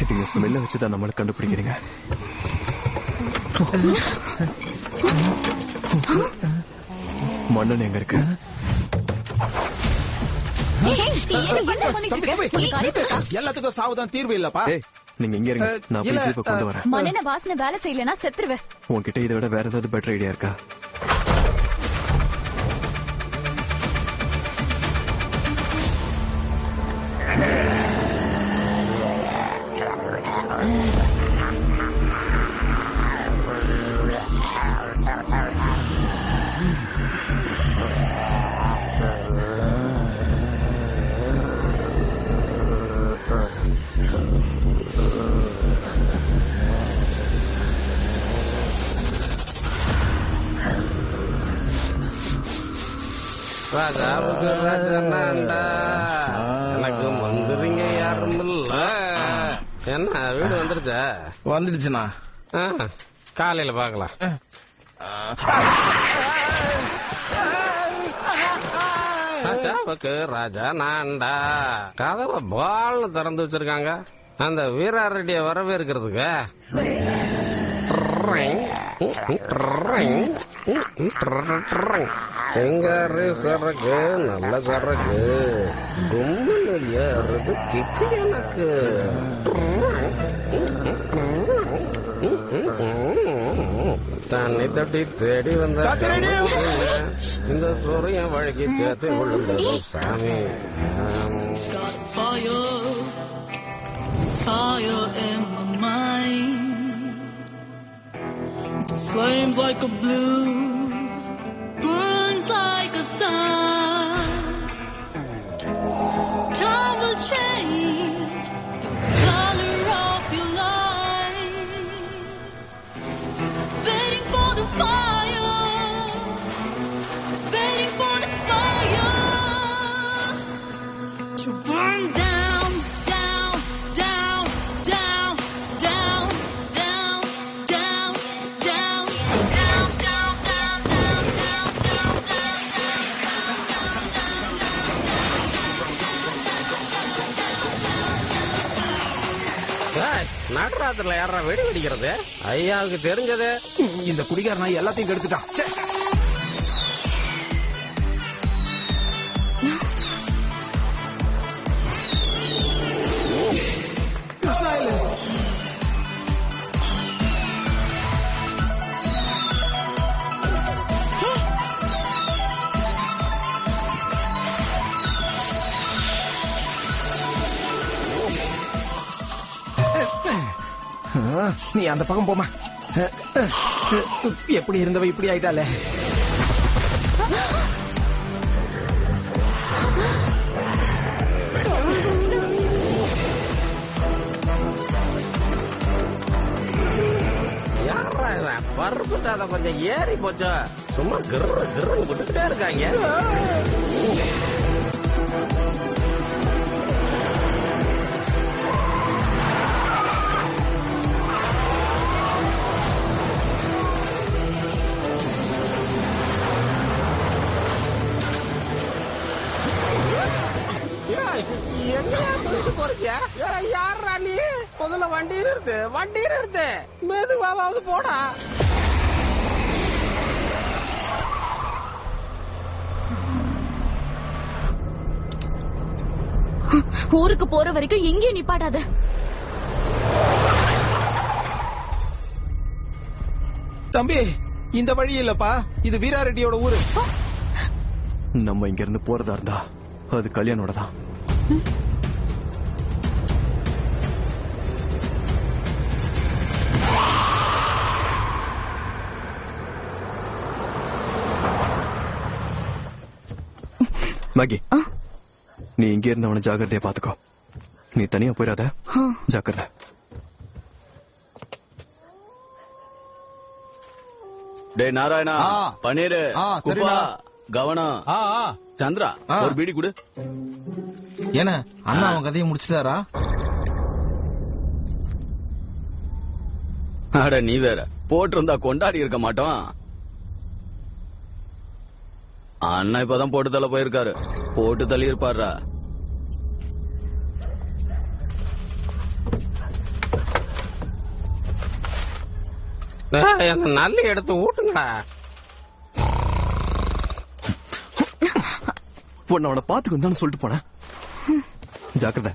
இதுங்க ஸ்மெல்ல வச்சுதான் நம்மளை கண்டுபிடிக்கிறீங்க. மண்ணன் எங்க இருக்கு? எல்லாத்துக்கும் சாவுதான் தீர்வு இல்லப்பா. நீங்க இங்க இருங்க, நான் போய் ஜீப்பை கொண்டு வரேன். மண்ணெண்ண வாசனை வேலை செய்யலன்னா செத்துருவேன். உன்கிட்ட இதை விட வேற ஏதாவது பெட்டர் ஐடியா இருக்கா? ராஜாவுக்கு ராஜனாண்டா, எனக்கு வந்துருங்க யாரும் இல்ல. என்ன வீடு வந்துருச்சா? வந்துடுச்சுண்ணா. காலையில பாக்கலாம். ராஜாவுக்கு ராஜா நான்டா. கதவை பால்னு திறந்து வச்சிருக்காங்க. அந்த வீராரெட்டிய வரவேற்கிறதுக்கு சிங்காரி சரக்கு, நல்ல சரக்கு, கும்பல் ஏறது கிக்கு எனக்கு. தண்ணி தட்டி தேடி வந்த இந்த சூரியன் வழக்கி சேர்த்து விழுந்தது சாமி. Fire in my mind, the flames like a blue, burns like a sun. Time will change the color of your life, waiting for the fire, waiting for the fire to burn down. நடுராத்திரில யாரா வெடி வெடிக்கிறது? ஐயாவுக்கு தெரிஞ்சது. இந்த குடிகாரனா எல்லாத்தையும் கெடுத்துட்டான். நீ அந்த பக்கம் போமா. எப்படி இருந்தவ இப்படி ஆயிட்டாலே. பருப்பு சாதம் கொஞ்சம் ஏறி போச்சோ, சும்மா கிரு கிரு விட்டுக்கிட்டே இருக்காங்க. யாரா நீ? முதல்ல வண்டி நிறுத்து மெதுவாவது போடா. ஊருக்கு போற வரைக்கும் எங்கேயும் நிப்பாட்டாத. தம்பி, இந்த வழி இல்லப்பா, இது வீராரெட்டியோட ஊரு. நம்ம இங்க இருந்து போறதா இருந்தா அது கல்யாணோட தான். மேகி, நீ இங்க இருந்து அவனை ஜாக்கிரதையா பாத்துக்கோ. நீ தனியா போயிடாத, ஜாக்கிரதை. டே நாராயணா, பன்னீர், சரிடா. கவனம். சந்திரா, ஒரு பீடி கொடு. என்ன அண்ணா அவன் கதையை முடிச்சுட்டாரா? அட நீ வேற, போட்டிருந்தா கொண்டாடி இருக்க மாட்டோம். அண்ணா இப்பதான் போட்டு தள்ள போயிருக்காரு. போட்டு தள்ளி இருப்பாரா? நல்ல எடுத்து ஊட்டுங்கடா. உன்னை அவனை பாத்துக்கணும் சொல்லிட்டு போனேன். ஜாக்கிரதை.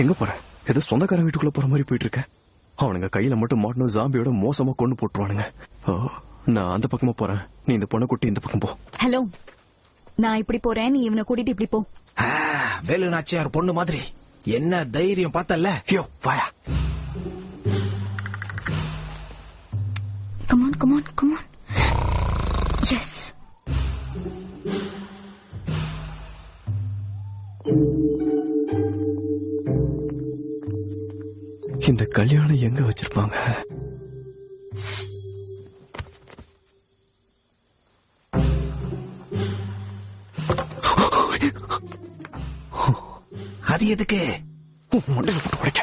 எங்க போற? ஏதோ சொந்தக்காரன் வீட்டுக்குள்ள போற மாதிரி போயிட்டு இருக்க. அவனுங்க கையில மட்டும் மாட்டணும் ஜாம்பியோட மோசமா கொண்டு போட்டுருவானுங்க. நான் அந்த பக்கமா போறேன், நீ இந்த பொண்ணை கூட்டி இந்த பக்கம் போ. ஹலோ, நான் இப்படி போறேன், நீ இவனை கூட்டிட்டு இப்படி போ. வேலு நாச்சியார் பொண்ணு மாதிரி என்ன தைரியம் பார்த்தல்ல? யோ வாயா. Come on, come on, come on. Yes. இந்த கல்யாணம் எங்க வச்சிருப்பாங்க? அது எதுக்கு? மண்டையில போட்டு உடைக்க.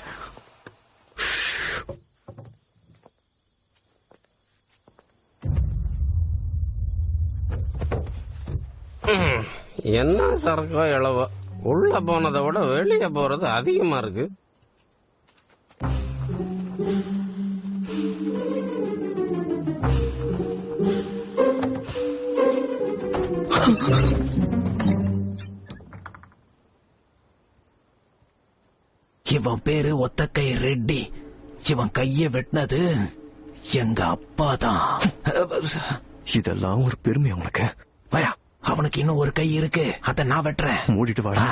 என்ன சரக்கோ இளவோ, உள்ள போனதை விட வெளியே போறது அதிகமா இருக்கு. இவன் பேரு ஒத்தக்கை ரெட்டி. இவன் கைய வெட்டினது எங்க அப்பா தான். இதெல்லாம் ஒரு பெருமை அவனுக்கு. வயா, அவனுக்கு இன்னும் ஒரு கை இருக்கு, அத நான் வெட்டுறேன். மூடிட்டு வாடா.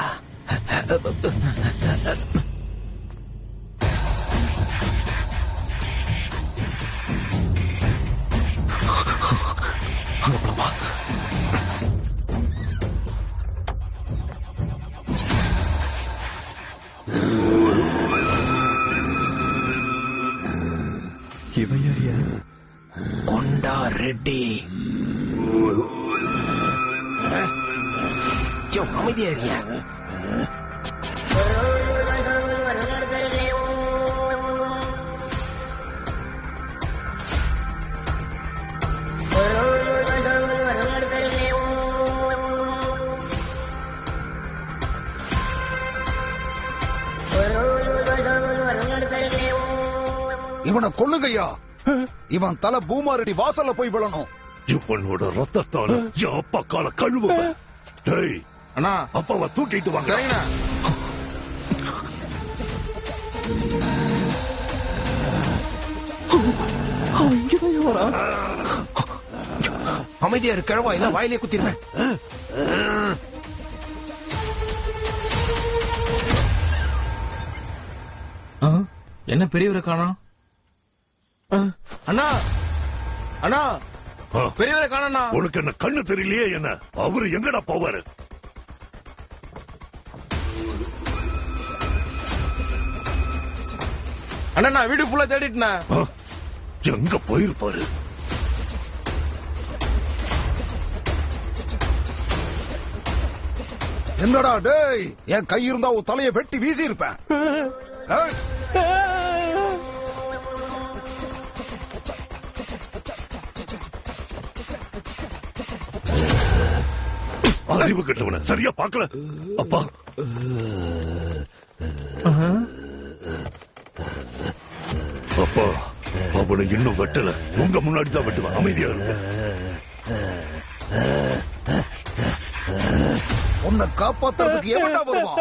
இவன் யாரியா? கொண்டா ரெட்டி. அமைதியா. இவனை கொல்லுங்கய்யா. இவன் தலை பூமாரெட்டி வாசல்ல போய் விழணும். இவனோட ரத்தத்தால என் அப்பா கால கழுவுவேன். டேய் அண்ணா, அப்பாவை தூக்கிட்டு வாங்க. அமைதியா இரு கிழவா, இல்ல வாயிலே குத்திருவேன். என்ன பெரியவரை காணோம்? அண்ணா அண்ணா, பெரியவரை காணோம்ண்ணா. உனக்கு என்ன கண்ணு தெரியலையே? என்ன அவரு எங்கடா போவாரு? அண்ணா, நான் வீடு ஃபுல்லா தேடிட்டேன். எங்க போயிருப்பாரு? என்னடா டேய், என் கை இருந்தா உன் தலையை வெட்டி வீசி இருப்பேன். அறிவு கட்டவன சரியா பாக்கல. அப்பா அப்பா, அவனை இன்னும் வெட்டல. உங்க முன்னாடி தான் வெட்டுவேன். அமைதியா இருங்க. உன்னை காப்பாத்துறதுக்கு எவன்டா வருவான்?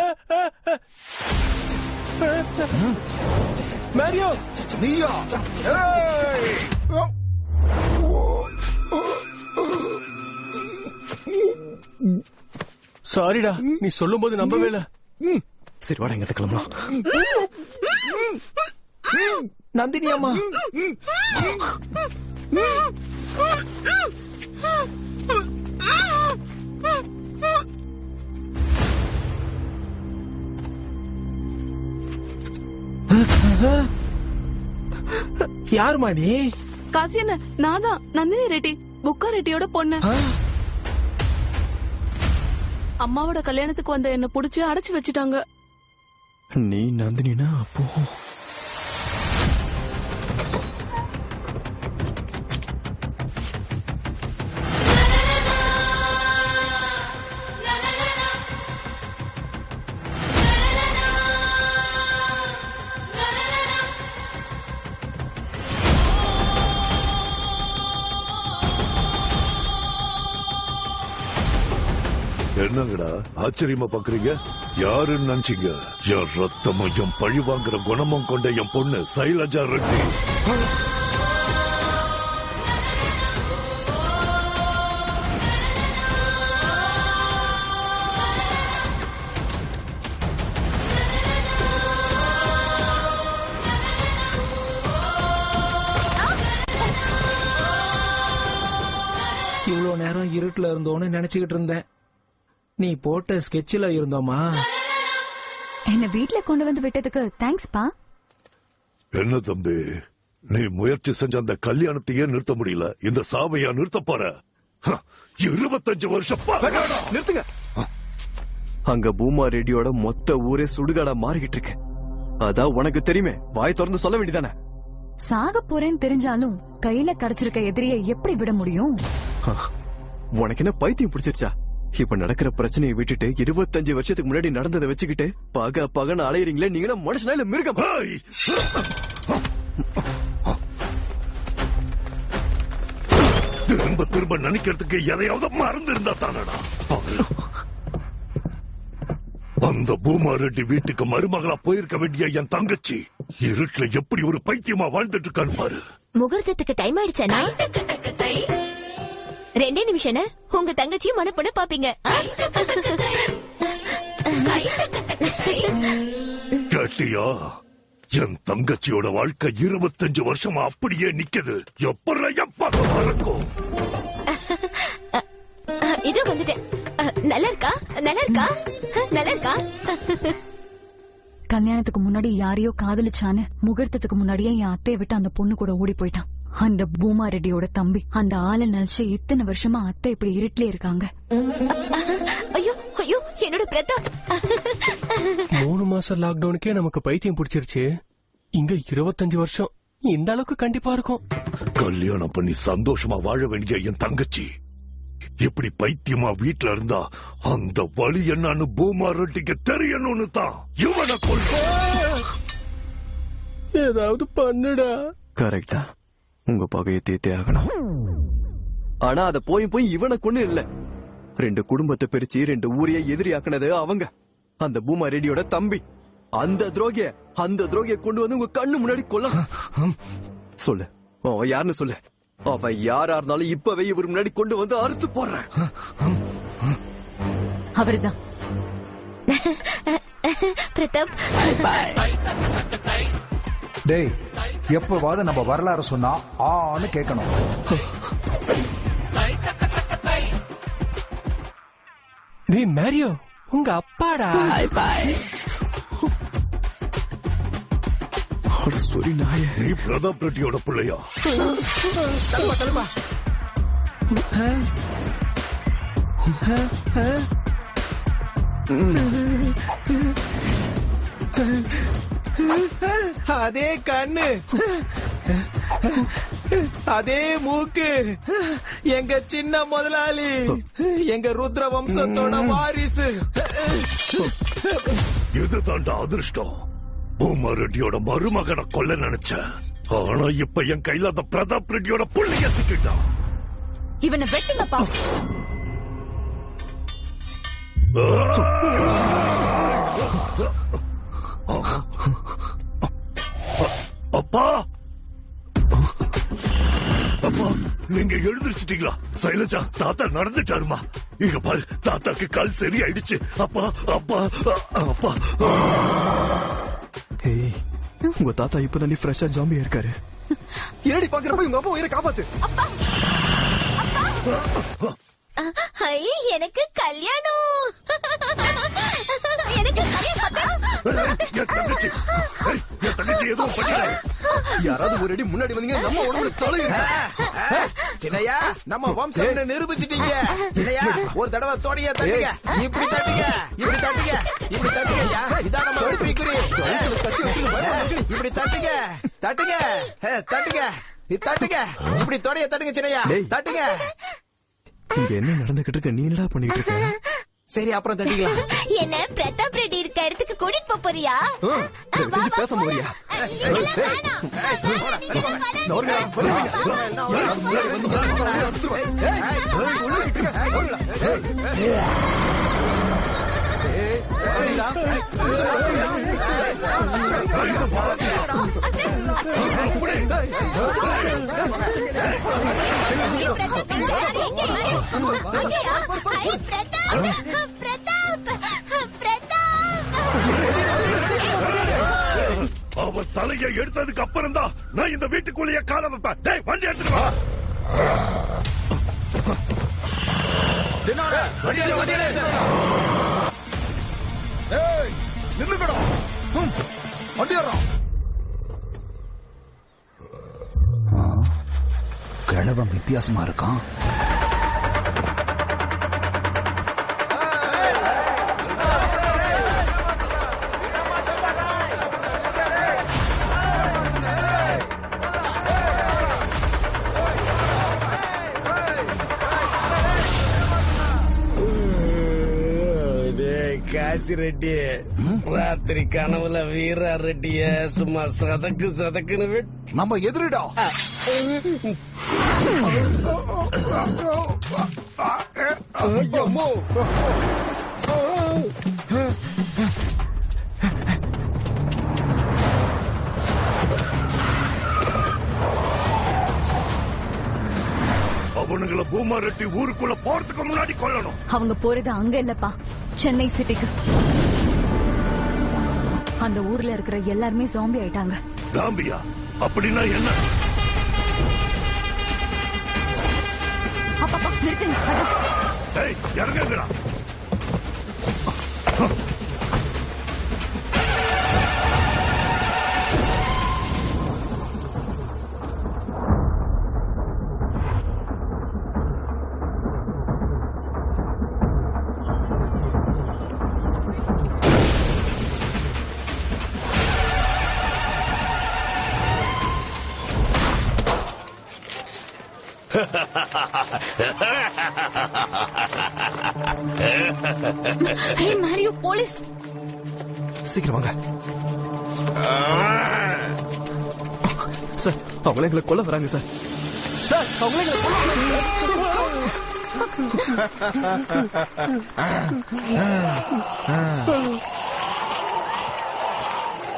மேரியோ, நீயா? ஏய்! சாரிடா, நீ சொல்லும் போது நம்பவே இல்ல. சரி வாடா, இங்க கிளம்பலாம். நந்தினி அம்மா, யாருமா நீ? காசி என்ன, நான் தான் நந்தினி ரெட்டி, புக்கா ரெட்டியோட பொண்ணு. அம்மாவோட கல்யாணத்துக்கு வந்த என்ன புடிச்சு அடைச்சு வச்சுட்டாங்க. நீ நந்தினினா அப்போ என்னங்கடா ஆச்சரியமா பாக்குறீங்க? யாருன்னு நினைச்சீங்க? என் ரத்தமும் என் பழி வாங்குற குணமும் கொண்ட என் பொண்ணு சைலஜா ரெட்டி. இவ்வளவு நேரம் இருட்டுல இருந்தோன்னு நினைச்சுக்கிட்டு இருந்தேன். நீ போட்ட ஸ்கெட்சில இருந்தோமா? என்ன வீட்ல கொண்டு வந்து விட்டதுக்கு தேங்க்ஸ் பா. என்ன தம்பி, நீ முயற்சி செஞ்ச அந்த கல்யாணத்தையே நிறுத்த முடியல, இந்த சாவையா நிறுத்த போற? 25 வருஷம் நிறுத்துங்க. அங்க பூமா ரெட்டியோட மொத்த ஊரே சுடுகாடா மாறிக்கிட்டு இருக்கு. அதான் உனக்கு தெரியுமே, வாய் திறந்து சொல்ல வேண்டியதானே. சாக போறேன்னு தெரிஞ்சாலும் கையில கிடைச்சிருக்க எதிரியை எப்படி விட முடியும்? உனக்கு என்ன பைத்தியம் பிடிச்சிருச்சா? இப்ப நடக்கிற பிரச்சனையை விட்டுட்டு 25 வருஷத்துக்கு முன்னாடி நடந்ததை வச்சுக்கிட்டு பகன்னு அலையறீங்களே, நீங்க மனுஷனா இல்ல மிருகம்? திரும்ப திரும்ப நினைக்கிறதுக்கு எதையாவது மறந்து இருந்தா தானடா. அந்த பூமா ரெட்டி வீட்டுக்கு மருமகளா போயிருக்க வேண்டிய என் தங்கச்சி இருட்டுல எப்படி ஒரு பைத்தியமா வாழ்ந்துட்டு இருக்கான்னு பாரு. முகூர்த்தத்துக்கு டைம் ஆயிடுச்சேனா? 2 நிமிஷம் உங்க தங்கச்சியும் மனப்பொண்ணு பாப்பீங்க. கேட்டியா? என் தங்கச்சியோட வாழ்க்கை 25 வருஷமா அப்படியே நிக்குது. எப்ப மறக்கும்? இது வந்துட்டேன். நல்லா இருக்கா? நல்லா இருக்கா? நல்லா இருக்கா? கல்யாணத்துக்கு முன்னாடி யாரையோ காதலிச்சான்னு முகூர்த்தத்துக்கு முன்னாடியே என் அத்தையை விட்டு அந்த பொண்ணு கூட ஓடி போயிட்டான். அந்த பூமா ரெட்டியோட தம்பி அந்த ஆளை நினைச்சு இத்தனை வருஷமா அத்தை இப்படி இருட்டிலே இருக்காங்க. ஐயோ ஐயோ, என்னோட பிரதாப். 3 மாசம் லாக்டவுனுக்கே நமக்கு பைத்தியம் பிடிச்சிருச்சு. இங்க 25 வருஷம் இந்த அளவுக்கு கண்டிப்பா இருக்கும். கல்யாணம் பண்ணி சந்தோஷமா வாழ வேண்டிய என் தங்கச்சி இப்படி பைத்தியமா வீட்டுல இருந்தா அந்த வழி என்னன்னு பூமா ரெட்டிக்கு தெரியணும்னு தான் இவனை கொல்ல. ஏதாவது பண்ணுடா. கரெக்டா, உங்க பகையை தீர்த்தே ஆகணும். ஆனா அத போய் இவனை கொண்டு இல்ல, 2 குடும்பத்தை பிரிச்சு 2 ஊரையே எதிரியாக்குனது அவங்க, அந்த பூமா ரெட்டியோட தம்பி. அந்த துரோகிய கொண்டு வந்து உங்க கண்ணு முன்னாடி கொல்ல சொல்லு. அவன் யாருன்னு சொல்லு. அவன் யாரா இருந்தாலும் இப்பவே இவர் முன்னாடி கொண்டு வந்து அறுத்து போடுறேன். அவர்தான் பிரதாப். டேய், எப்பவாவது நம்ம வரலாறு சொன்னா ஆன்னு கேட்கணும். நீ மேரியோ, உங்க அப்பாடா. சொரி நாய, நீ பிரதாப் ரெட்டியோட பிள்ளையா? தள்ளுப்பா அதே கண்ணு, அதே மூக்கு, எங்க சின்ன முதலாளி, எங்க ருத்ர வம்சத்தோட வாரிசு. இதுதான்டா அதிர்ஷ்டம். பூமா ரெட்டியோட மருமகனை கொல்ல நினைச்சேன். ஆனா இப்ப என் கையில அந்த பிரதாப் ரெட்டியோட புள்ளைய சிக்கிட்டான். இவனை வெட்டுங்கப்பா. அப்பா, அப்பா, நீங்க எழுந்திருச்சிட்டீங்களா? சைலஜா, தாத்தா நடந்துட்டாருமா. இங்க பாரு, தாத்தாக்கு கால் சரியாயிடுச்சு. அப்பா அப்பா அப்பா. ஏய், உங்க தாத்தா இப்பதானே ஃப்ரெஷ்ஷா ஜாம்பியா இருக்காரு. ஏடி பாக்குறப்ப உங்க அப்பா உயிரை காப்பாத்து. எனக்கு கல்யாணம். எனக்கு என் தங்கச்சி எதுவும் பண்ணல. யாராவது ஒரு அடி முன்னாடி வந்தீங்க, நம்ம உடம்புல தொலை இருக்கு. சின்னையா, நம்ம வம்சம் நிரூபிச்சிட்டீங்க. சின்னையா, ஒரு தடவை தோடைய தட்டுங்க. இப்படி தட்டுங்க, இப்படி தட்டுங்க, இப்படி தட்டுங்க. இதான் நம்ம வெற்றிக்குறி. இப்படி தட்டுங்க, தட்டுங்க, தட்டுங்க, தட்டுங்க. இப்படி தோடைய தட்டுங்க சின்னையா, தட்டுங்க. இங்க என்ன நடந்துகிட்டு இருக்க? நீ என்னடா பண்ணிட்டு இருக்க? சரி, அப்புறம் தட்டிக்கலாம். என்ன பிரதாப் ரெட்டி இருக்க இடத்துக்கு கூட்டிட்டு போறியா? பேச போறியா? அவ தலையை எடுத்ததுக்கு அப்புறம் தான் நான் இந்த வீட்டுக்குள்ளேயே கால வைப்பேன். டேய், வண்டி எடுத்துட்டு வா. நின்னுக்கடா, வண்டி ஏறோம். கிழவன் வித்தியாசமா இருக்கான். காசி ரெட்டி, ராத்திரி கனவுல வீரா ரெட்டிய சும்மா சதக்கு சதக்குன்னு நம்ம எதிரிடா. அவனுங்களை பூமா ரெட்டி ஊருக்குள்ள போறதுக்கு முன்னாடி கொல்லணும். அவங்க போறது அங்க இல்லப்பா, சென்னை சிட்டிக்கு. அந்த ஊர்ல இருக்கிற எல்லாருமே ஜாம்பி ஆயிட்டாங்க. ஜாம்பியா? அப்படின்னா என்ன? அப்பா நிறுத்துங்க. டேய், இறங்குங்கடா. மாரியோ, போலீஸ் சீக்கிரம் வாங்க சார். அவங்கள எங்களை கொல்ல வராங்க சார். சார், அவங்கள எங்களை கொல்ல வராங்க.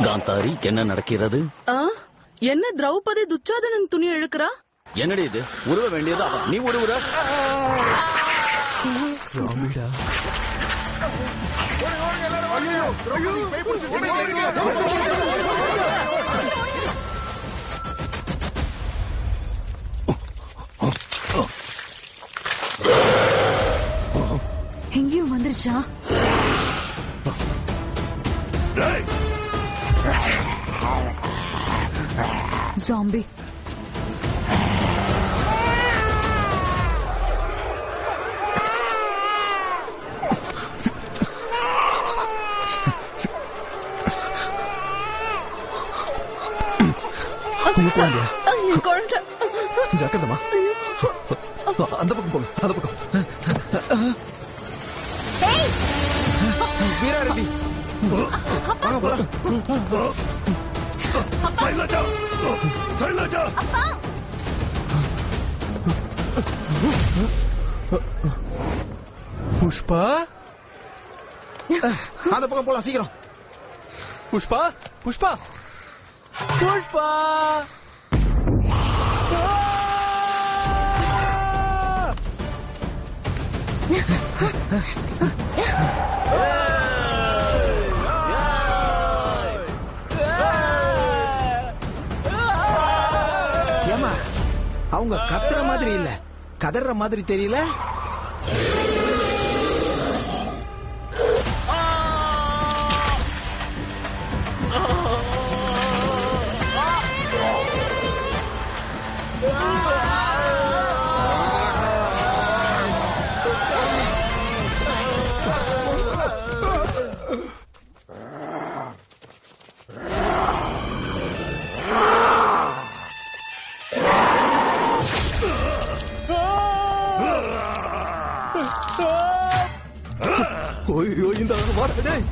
காந்தாரி, என்ன நடக்கிறது? என்ன திரௌபதி துச்சாதனன் துணி இழுக்கிறா? என்னடி இது? உருவ வேண்டியது அவன், நீ உருவுற. சாமிடா. எங்கேயும் வந்துருச்சா? ஜாம்பி. குழந்தை ஜாக்கிரதமா. அந்த பக்கம் போங்க, அந்த பக்கம். வீரா ரெட்டி வாங்க போலாம். சைலஜா, சைலஜா. புஷ்பா, அந்த பக்கம் போலாம் சீக்கிரம். புஷ்பா, புஷ்பா, புஷ்பா. ஏமா அவங்க கத்துற மாதிரி இல்ல, கதற மாதிரி தெரியல. ஐயோ, இந்த வாடா டேய்.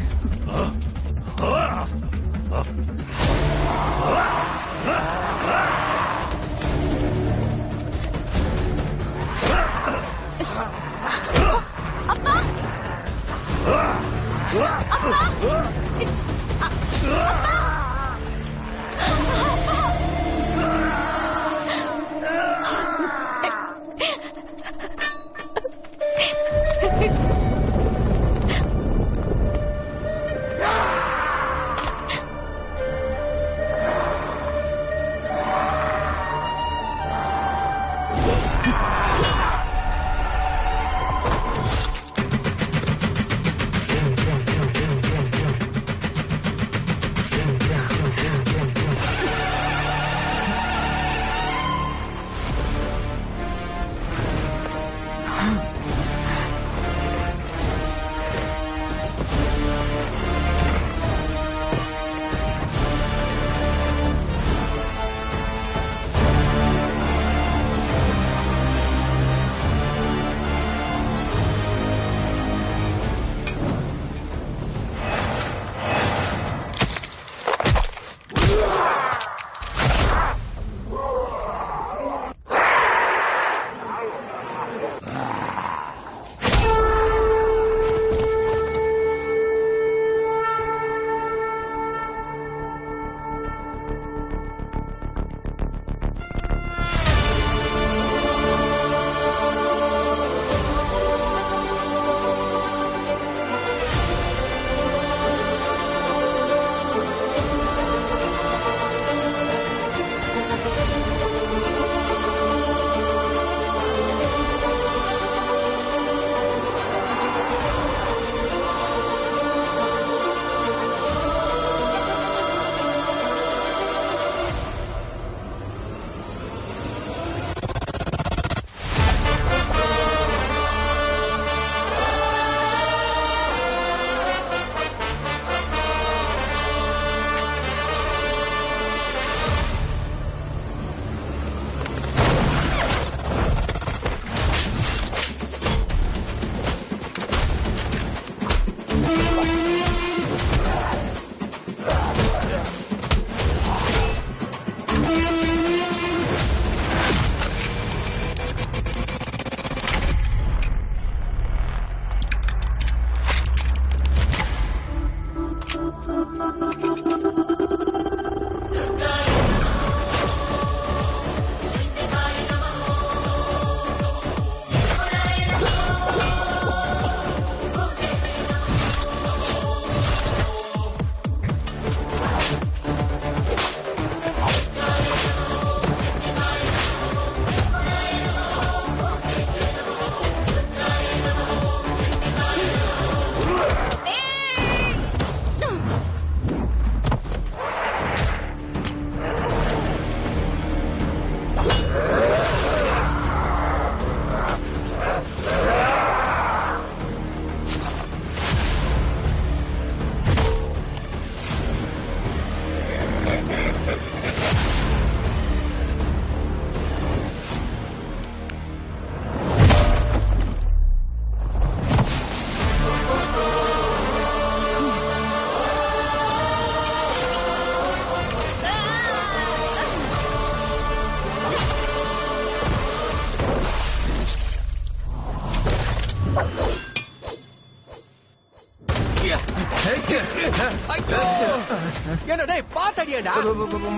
என்ன டேய் பாத்தடியாடா.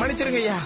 மன்னிச்சிருங்க ஐயா.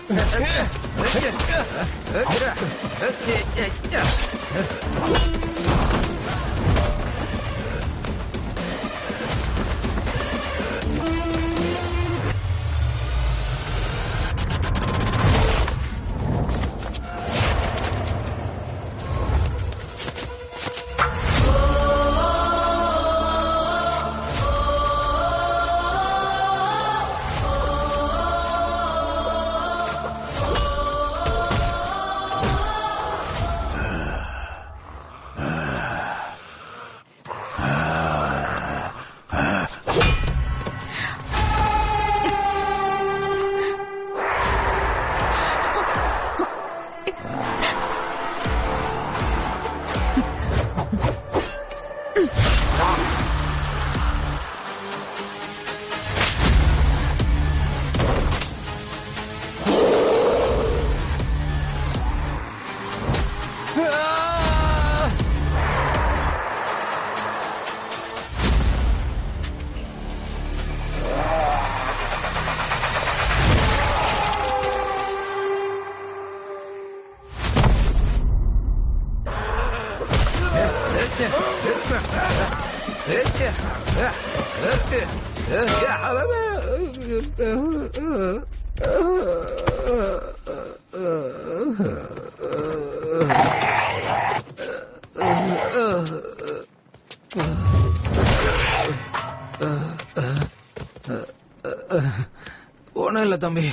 ஒண்ணும் இல்ல தம்பி.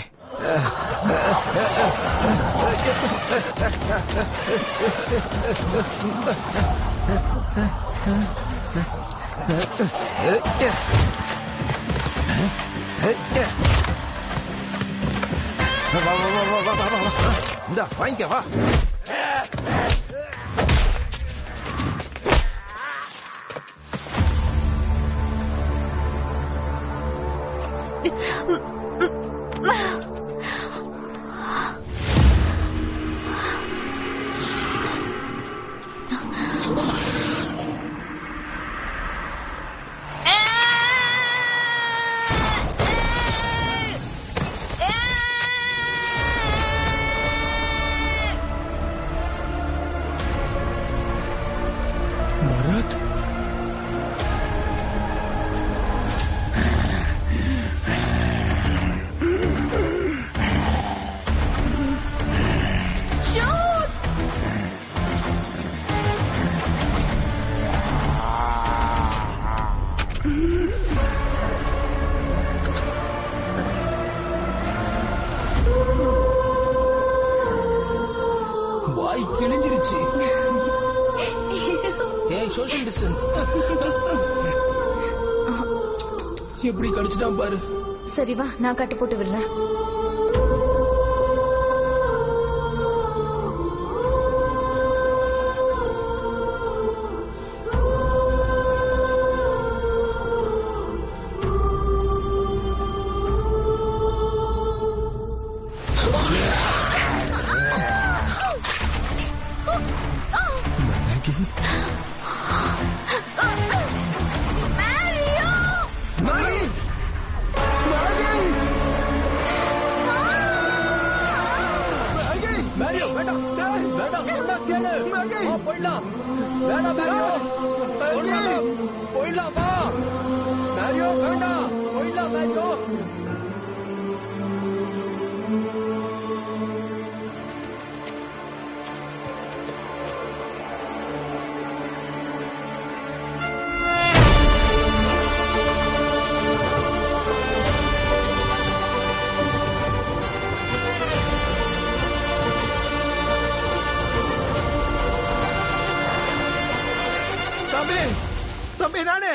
இந்தா வாங்கிக்க வா. வாய் கிழிஞ்சிருச்சு. ஏய் சோஷியல் டிஸ்டன்ஸ். எப்படி கடிச்சிட்டான் பாரு. சரி வா, நான் கட்டு போட்டு விடுறேன். தம்பி நானே.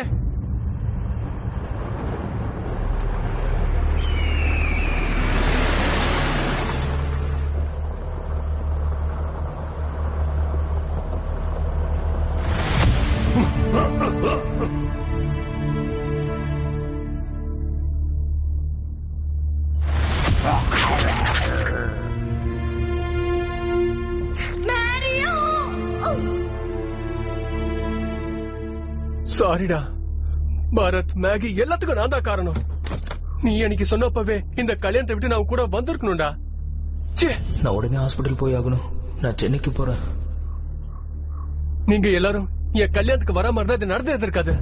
சாரிடா பாரத், மேகி எல்லாத்துக்கும் நான் தான் காரணம். நீ அன்னைக்கு சொன்னப்பவே இந்த கல்யாணத்தை விட்டு நான் கூட வந்திருக்கணும்டா. நான் உடனே ஹாஸ்பிட்டல் போய் ஆகணும். நான் சென்னைக்கு போறேன். நீங்க எல்லாரும் என் கல்யாணத்துக்கு வராம இருந்தா இது நடந்தது இருக்காது.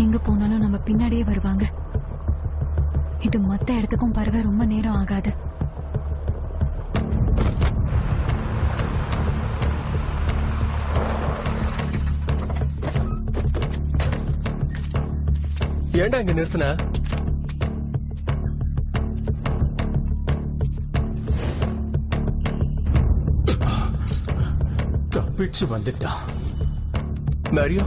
எங்க போனாலும் நம்ம பின்னாடியே வருவாங்க. இது மத்த இடத்துக்கும் பரவ ரொம்ப நேரம் ஆகாது. ஏன்டா இங்க நிறுத்தின? தப்பிச்சு வந்துட்டான். மேரியோ,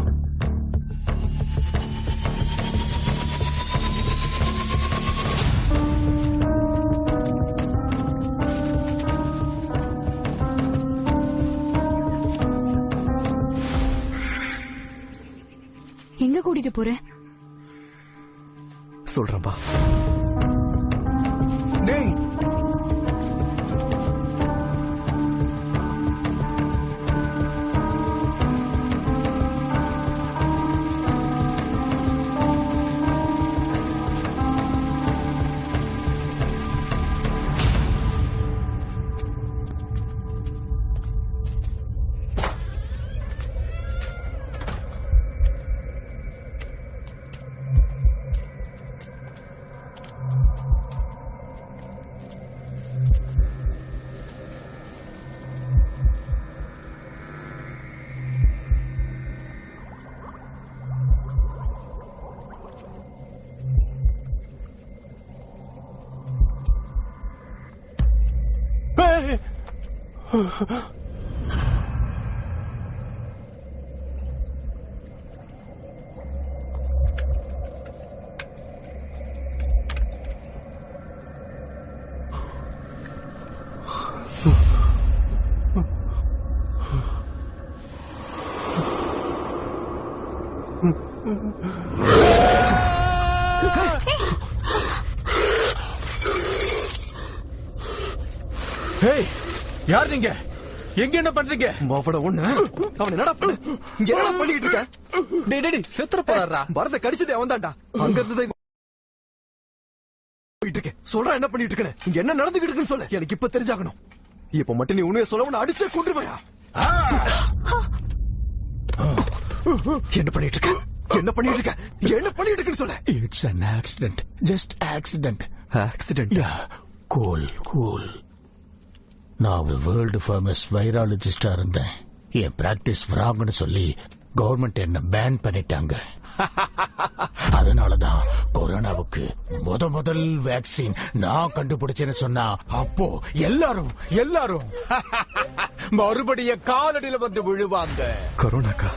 எங்க கூட்டிட்டு போற? சொல்றேன்பா. டேய், யார் நீங்க? எங்க என்ன பண்றீங்க? அவன் என்னடா பண்ணு? இங்க என்னடா பண்ணிட்டு இருக்க? டேடி செத்துற போறாரா? வரத கடிச்சதே அவன் தான்டா. அங்க இருந்து போயிட்டு இருக்கேன். சொல்றா என்ன பண்ணிட்டு இருக்கேன்னு. இங்க என்ன நடந்துகிட்டு இருக்குன்னு சொல்லு. எனக்கு இப்ப தெரிஞ்சாகணும். இப்ப மட்டும் நீ உண்மையை சொல்ல, உன்னை அடிச்சே கொன்றுவையா? என்ன பண்ணிட்டு இருக்க? என்ன பண்ணிட்டு இருக்க? என்ன பண்ணிட்டு இருக்குன்னு சொல்லு. It's an accident. Just accident. Accident? Cool cool. நான் ஒரு வேர்ல்டு ஃபேமஸ் வைராலஜிஸ்டா இருந்தேன். என் பிராக்டிஸ் வராங்கன்னு சொல்லி கவர்மெண்ட் என்ன பேன் பண்ணிட்டாங்க. அதனாலதான் கொரோனாவுக்கு முதல் வேக்சின் நான் கண்டுபிடிச்சேன்னு சொன்னா அப்போ எல்லாரும் மறுபடியும் காலடியில வந்து விழுவாங்க. கொரோனாக்கா?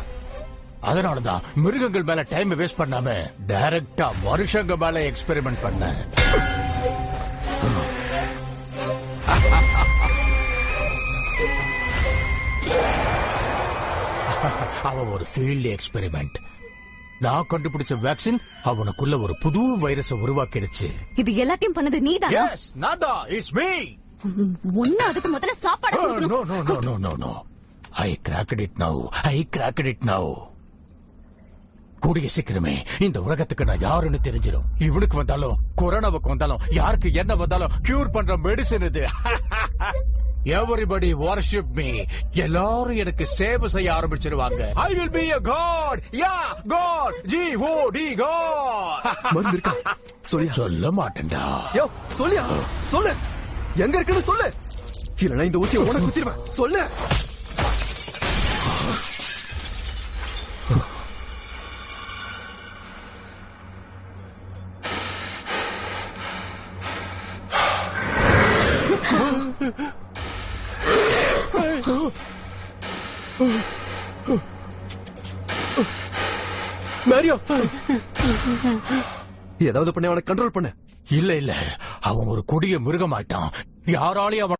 அதனாலதான் மிருகங்கள் மேல டைம் வேஸ்ட் பண்ணாம டைரக்டா மனுஷங்க மேல எக்ஸ்பெரிமெண்ட் பண்ண. அவன் ஒரு ஃபீல்டு எக்ஸ்பெரிமெண்ட். நான் கண்டுபிடிச்ச வேக்சின் அவனுக்குள்ள ஒரு புது வைரஸ் உருவாக்கிடுச்சு. இது எல்லாத்தையும் பண்ணது நீதான்? Yes, nada, it's me. ஒன்னு அதுக்கு முதல்ல சாப்பாடு கொடுக்கணும். No. I cracked it now. கூடிய சீக்கிரமே இந்த உலகத்துக்கு நான் யாருன்னு தெரிஞ்சிடும். இவனுக்கு வந்தாலும் கொரோனாவுக்கு வந்தாலும் யாருக்கு என்ன வந்தாலும் கியூர் பண்ற மெடிசின் இது. Everybody worship me. எல்லாரும் எனக்கு சேவை செய்ய ஆரம்பிச்சிருவாங்க. I will be a god. Yeah, God. G-O-D, God. மருந்து இருக்கா? சொல்ல மாட்டேன்டா. யோ, சொல்லியா? சொல்லு. எங்க இருக்குன்னு சொல்லு. இல்லனா இந்த ஊசியை உனக்கு குத்திடுவேன். சொல்லு. மேரியோ, ஏதாவது பண்ணி அவனை கண்ட்ரோல் பண்ணு. இல்ல அவன் ஒரு கொடிய மிருகமாயிட்டான். யாராலையும் அவன்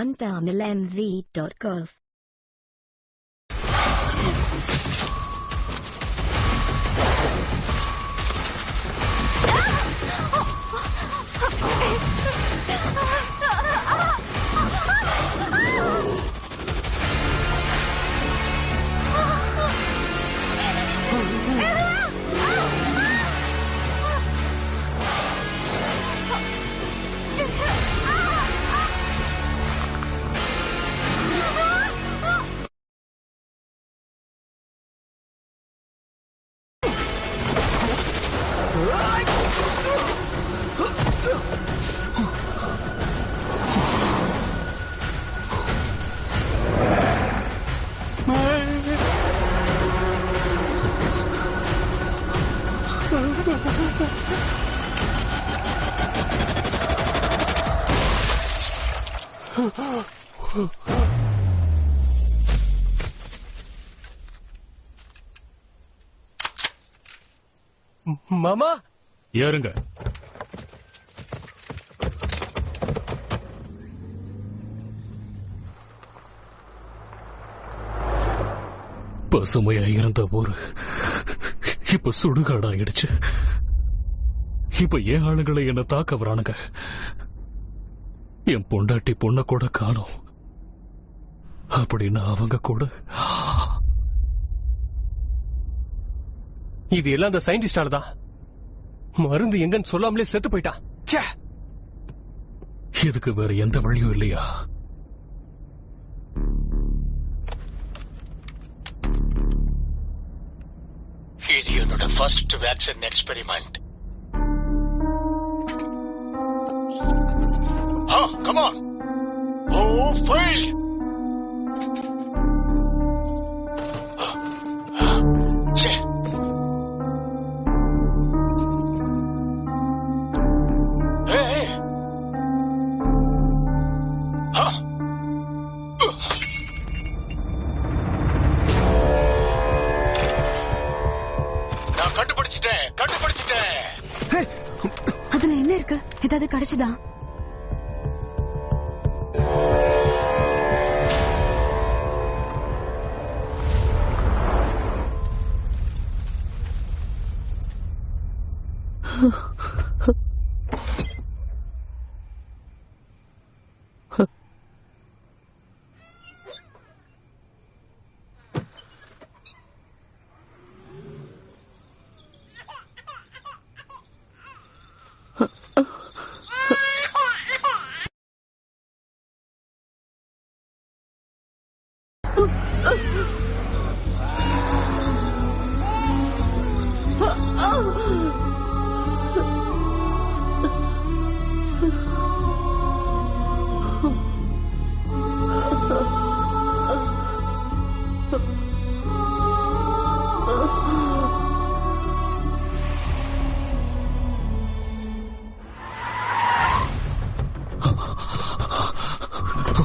1tamilmv.gov. மாமா ஏறுங்க. பசுமையா இருந்த ஊரு இப்ப சுடுகாடாயிடுச்சு. இப்ப ஏன் ஆளுங்களை என்ன தாக்க வரானுங்க. என் பொண்டாட்டி பொண்ண கூட காணோம். அப்படின்னா அவங்க கூட இது எல்லாம் அந்த சயின்டிஸ்டால தான். மருந்து எங்கன்னு சொல்லாமலே செத்து போயிட்டான். இதுக்கு வேற எந்த வழியும் இல்லையா? இது என்னோட first vaccine experiment. Come on. Oh, fail. Hey. நான் கண்டுபிடிச்சிட்டேன். அதுல என்ன இருக்கு? ஏதாவது கிடைச்சதா?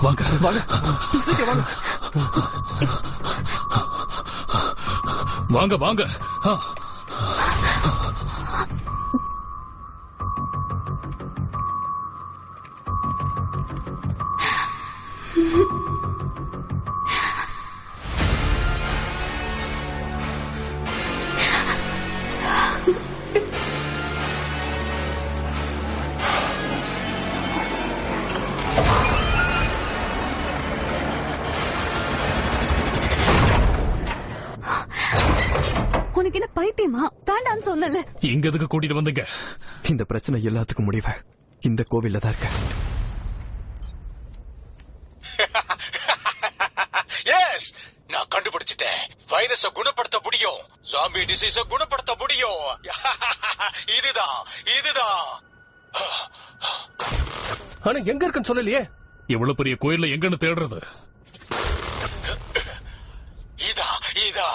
வாங்க வாங்க சீக்கிரம் வாங்க வாங்க வாங்க. உனக்கு என்ன பைத்தியமா? வேண்டான்னு சொன்னல. இங்க எதுக்கு கூட்டிட்டு வந்தீங்க? இந்த பிரச்சனை எல்லாத்துக்கும் முடிவு இந்த கோவில்ல தான் இருக்கு. எஸ், நான் கண்டுபிடிச்சிட்டேன். வைரஸ குணப்படுத்த முடியும். ஜாம்பி டிசீஸ குணப்படுத்த முடியும். இதுதான். ஆனா எங்க இருக்குன்னு சொல்லலையே. எவ்வளவு பெரிய கோயில்ல எங்கன்னு தேடுறது? இதா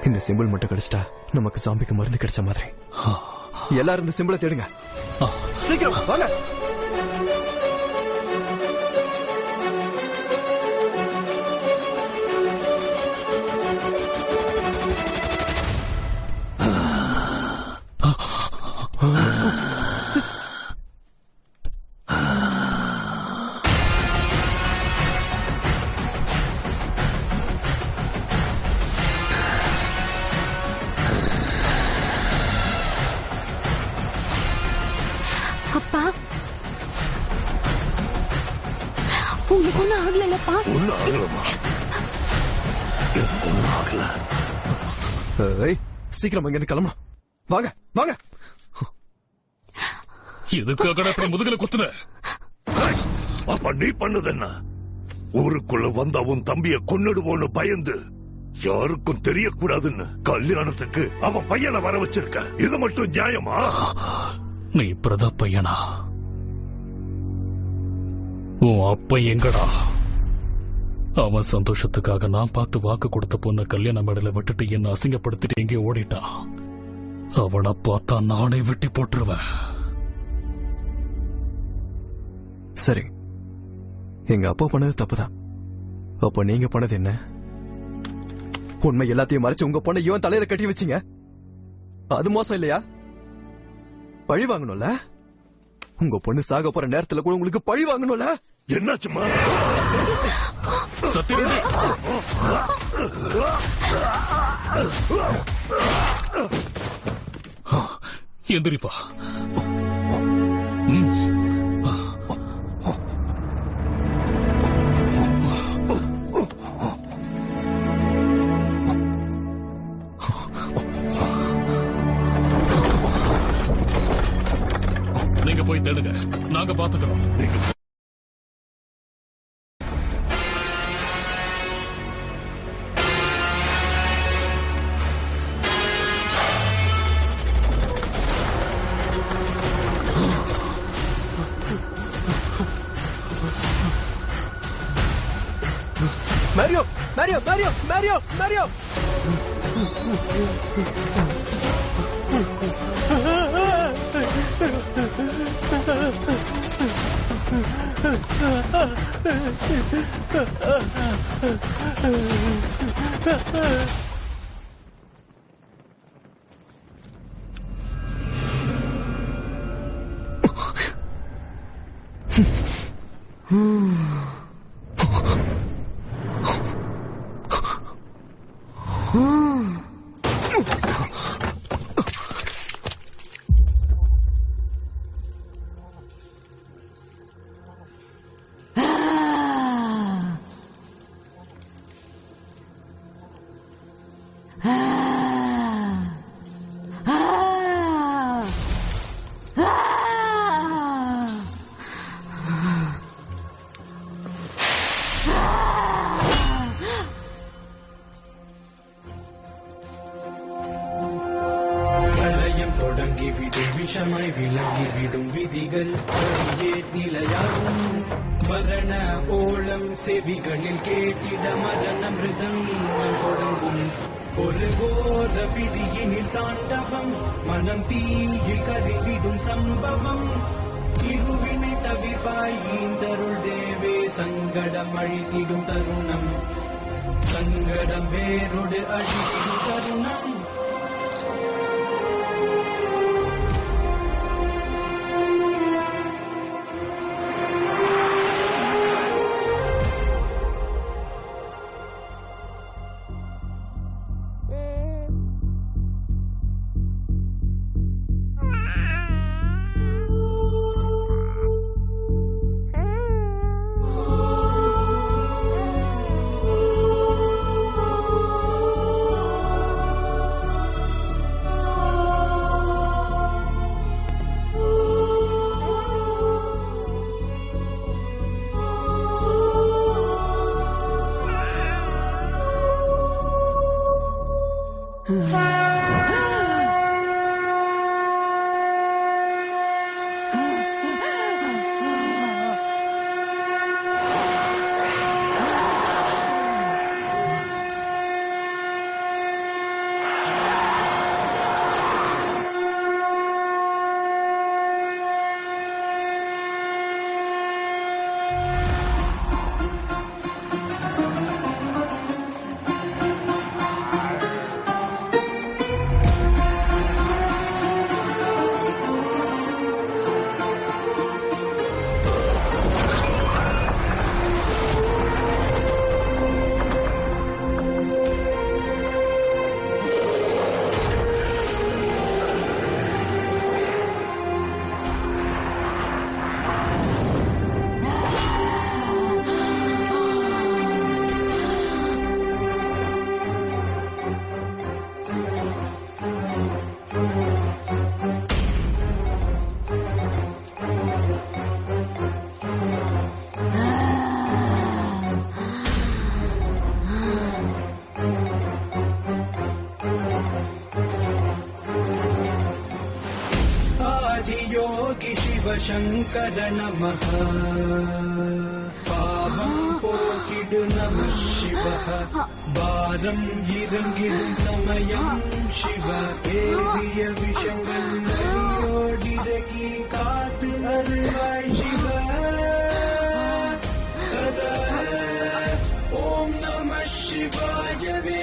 இந்த சிம்பிள் மட்டும் கிடைச்சிட்டா நமக்கு சாம்பிக்கு மருந்து கிடைச்ச மாதிரி. எல்லாரும் இந்த சிம்பிளை தேடுங்க. சீக்கிரம் வாங்க. உங்களுக்கு ஒண்ணும் ஆகலப்பா? ஒன்னும் ஆகலமா, எனக்கு ஒன்னும் ஆகல. சீக்கிரம் இங்க இருந்து கிளம்பணும். வாங்க வாங்க. எதுக்காக அப்படி முதுகுல குத்துன? அப்ப நீ பண்ணது என்ன? ஊருக்குள்ள வந்த உன் தம்பிய கொன்னுடுவோன்னு பயந்து யாருக்கும் தெரியக்கூடாதுன்னு கல்யாணத்துக்கு அவன் பையனை வர வச்சிருக்க. இது மட்டும் நியாயமா? நீ பிரதாப் பையனா? உன் அப்பா எங்கடா? அவன் சந்தோஷத்துக்காக நான் பார்த்து வாக்கு கொடுத்த பொண்ணு கல்யாண மேடையில விட்டுட்டு என்ன அசிங்கப்படுத்திட்டு எங்கேயோ ஓடிட்டான். அவனை பார்த்தா நானே வெட்டி போட்டுருவேன். சரி, எங்க அப்பா பண்ணது தப்புதான். அப்ப நீங்க பண்ணது என்ன? உண்மை எல்லாத்தையும் மறைச்சு உங்க பொண்ணை இவன் தலையில கட்டி வச்சீங்க. அது மோசம் இல்லையா? பழி வாங்கணும்ல. உங்க பொண்ணு சாக போற நேரத்துல கூட உங்களுக்கு பழி வாங்கணும்ல. என்னாச்சுமா? சத்தியவதி, எந்திரிப்பா. நீங்க போய் தேடுங்க, நாங்க பாத்துக்கிறோம். Mario! Mario! Mario! Mario! Mario! விஷமாய் விளங்கிவிடும் விதிகள் நிலையாகும். மரண ஓலம் செவிகளில் கேட்டிட மரண மிருதங்கம் தொடங்கும். ஒரு கோர விதியினில் தாண்டவம், மனம் தீயில் கருதிடும் சம்பவம். இருவினை தவிர்வாய் ஈந்தருள் தேவே, சங்கடம் அழித்திடும் தருணம். சங்கடம் வேரோடு அழித்திடும் தருணம். शङ्कर नमः पावं पोकिडु नमः शिवः பாரம் இறங்கிடும் சமயம் சிவ ஏறிய விஷங்கள் நதியோடிறகி காத்து அருள்வாய் சிவ ஓம் நம சிவாயவே.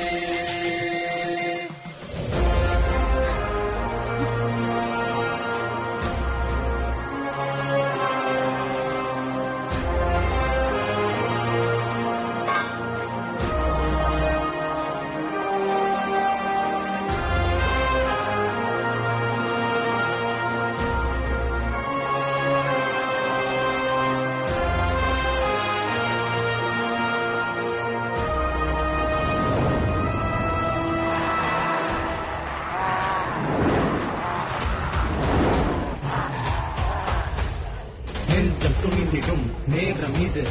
துணிந்திடும் நேரம் இது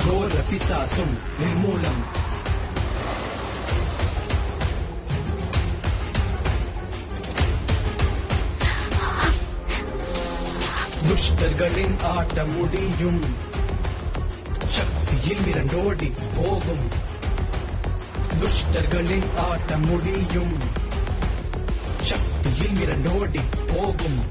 கோர பிசாசும் நிர்மூலம் துஷ்டர்களின் ஆட்ட முடியும் சக்தியில் இரண்டோடி போகும் துஷ்டர்களின் ஆட்ட முடியும் சக்தியில் இரண்டோடி போகும்.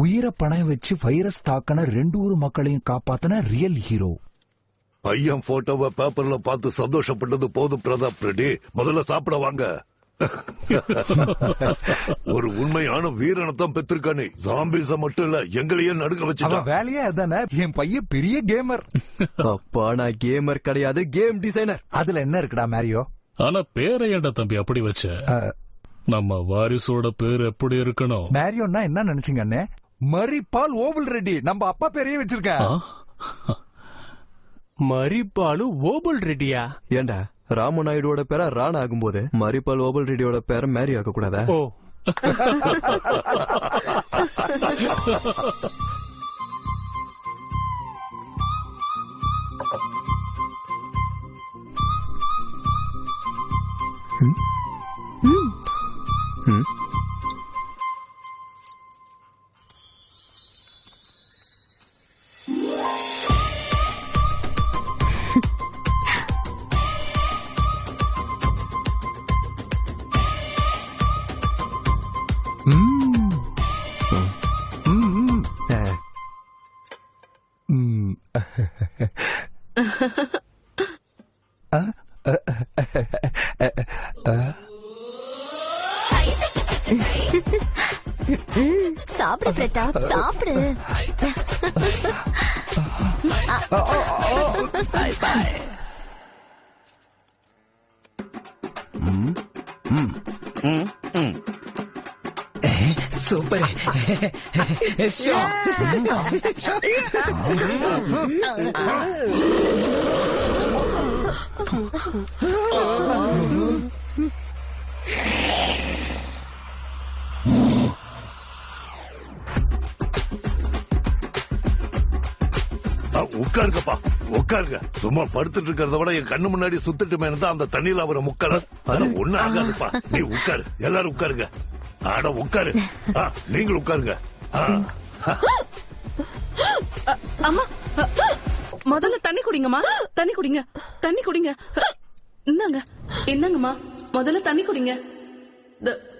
உயிரை பணம் வச்சு வைரஸ் தாக்கன 2 ஊர் மக்களையும் காப்பாத்தின ரியல் ஹீரோ. பையன் போட்டோவை பேப்பர்ல பார்த்து சந்தோஷப்பட்டது போதும் பிரதாப் ரெட்டி, முதல்ல சாப்பிட வாங்க. ஒரு உண்மையான வீரனத்தான் பெற்றிருக்கானே, ஜாம்பிஸ மட்டும் இல்ல எங்களையே நடுக்க வச்சுட்டான். வேலையே அதானே. என் பையன் பெரிய கேமர். அப்பா நான் கேமர் கிடையாது, கேம் டிசைனர். அதுல என்ன இருக்குடா மேரியோ? ஆனா பேரை ஏண்டா தம்பி அப்படி வச்ச? நம்ம வாரிசோட பேர் எப்படி இருக்கணும்? மேரியோன்னா என்ன நினைச்சீங்க அண்ணே? மரிபால் ஓபல் ரெட்டி. நம்ம அப்பா பேரையே வச்சிருக்க. மரிபாலு ஓபல் ரெட்டியா? ஏண்டா ராமநாயுடுவோட பேர ராணா ஆகும்போது மரிபால் ஓபல் ரெட்டியோட பேர மேரி ஆக கூடாதா? ஓ சாப்பிடு பிரதாப், சாப்பிடு. சூப்பர். உட்காருங்கப்பா, உட்காருங்க. சும்மா படுத்துட்டு இருக்கிறத விட என் கண்ணு முன்னாடி சுத்துட்டுமே தான் அந்த தண்ணியில அவரை முக்கல. ஒண்ணு ஆகாதுப்பா. நீ உட்காரு, எல்லாரும் உட்காருங்க. ஆட உட்காரு. நீங்களும் உட்காருங்க. அம்மா முதல்ல தண்ணி குடிங்கம்மா. தண்ணி குடிங்க, தண்ணி குடிங்க. இந்தாங்க, என்னங்கம்மா, முதல்ல தண்ணி குடிங்க.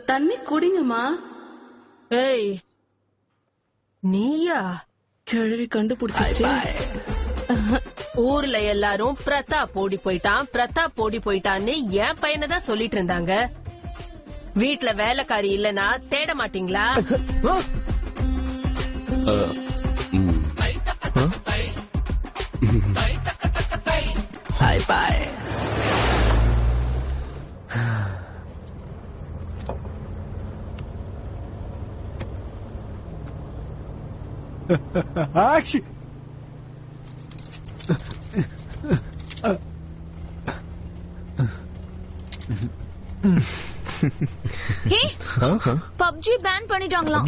தண்ணி குடிங்கம்மா. ஏய், நீயா? கிழவி கண்டுபிடிச்சிருச்சு. ஊர்ல எல்லாரும் பிரதாப் ஓடி போயிட்டான், பிரதாப் ஓடி போயிட்டான்னு என் பையனை தான் சொல்லிட்டு இருந்தாங்க. வீட்டுல வேலைக்காரி இல்லனா தேட மாட்டீங்களா? பப்ஜி பேன் பண்ணிட்டாங்களாம்.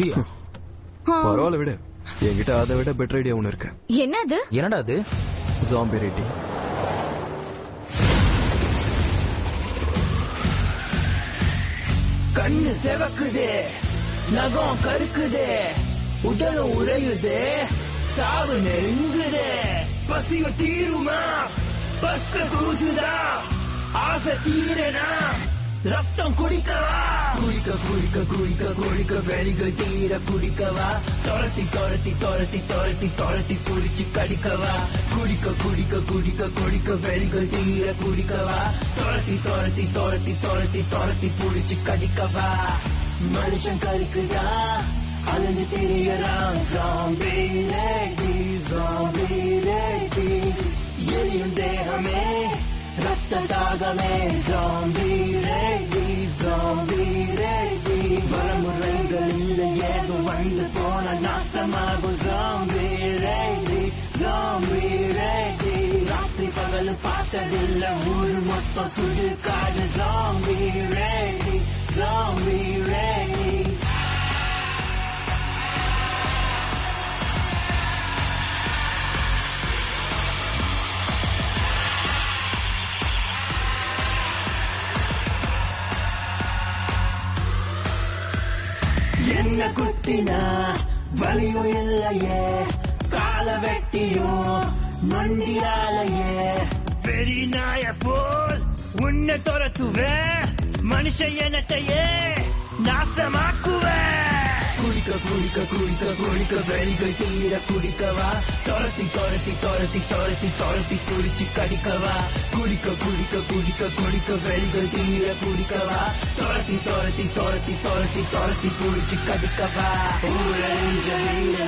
பரவாயில்ல விட, என்கிட்ட அதை விட பெட்டர் ஐடியா ஒண்ணு இருக்கு. என்னது? என்னடா அது? Zombie ready. கண்ணு செவக்குதே, நகம் கருக்குதே, உடலும் உறையுதே, சாவு நெருங்குதே. பசிய தீருமா, பக்க கூசுதா, ஆசை தீரனா, ரத்தம் குடிக்கவா, குடிக்க குடிக்க குடிக்க குடிக்க வெளிகள் தீர குடிக்கவா, தொரத்தி தொரத்தி தொரத்தி தொரத்தி தொரத்தி குடிச்சு கடிக்கவா, குடிக்க குடிக்க குடிக்க குடிக்க வெளிகள் தீர குடிக்கவா, தொரத்தி தொரத்தி தொரத்தி தொரத்தி தொரத்தி புடிச்சு கடிக்கவா. மனுஷன் கடிக்குதா, அலைஞ்சு திரியறான். ஜாம்பி ரெடி, ஜாம்பி ரெடி, எரியும் தேகமே, ரத்த தாகமே. ஜாம்பி ரெடி, ஜாம்பி ரெடி, வரமுறைகள் இல்லை, ஏதோ வந்து போன நாசமாகும். ஜாம்பி ரெடி, ஜாம்பி ரெடி, ராத்திரி பகல் பார்த்ததில்லை, ஊரு மொத்தம் சுடு காடு. Zombie ready, zombie ready. என்ன குத்தினா வலியும் இல்லையே, கால வெட்டியும் நொண்டியாலையே. வெறி நாய போல் உன்னை துரத்துவே, மனுஷ எண்ணத்தையே நாசமாக்குவே. குடிக்க குடிக்க குடிக்க குடிக்க வெளிகள் தீர குடிக்கவா, தொரத்தி தொரத்தி தொரத்தி தொரத்தி தொரத்தி குடிச்சு கடிக்கவா, குடிக்க குடிக்க குடிக்க குடிக்க வெளிகள் தீர குடிக்கவா, தொரத்தி தொரத்தி தொரத்தி தொரத்தி தொரத்தி குடிச்சு கடிக்கவா. ஊரஞ்ச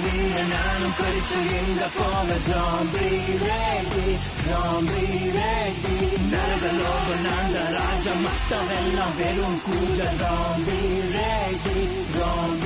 நீல நானும் கடிச்சு எங்க போக. ஜாம்பி ரெடி, ஜாம்பி ரெடி, நரகலோக நாங்க ராஜ, மத்தவெல்லாம் வெறும் கூஜ. Zombie ready, zombie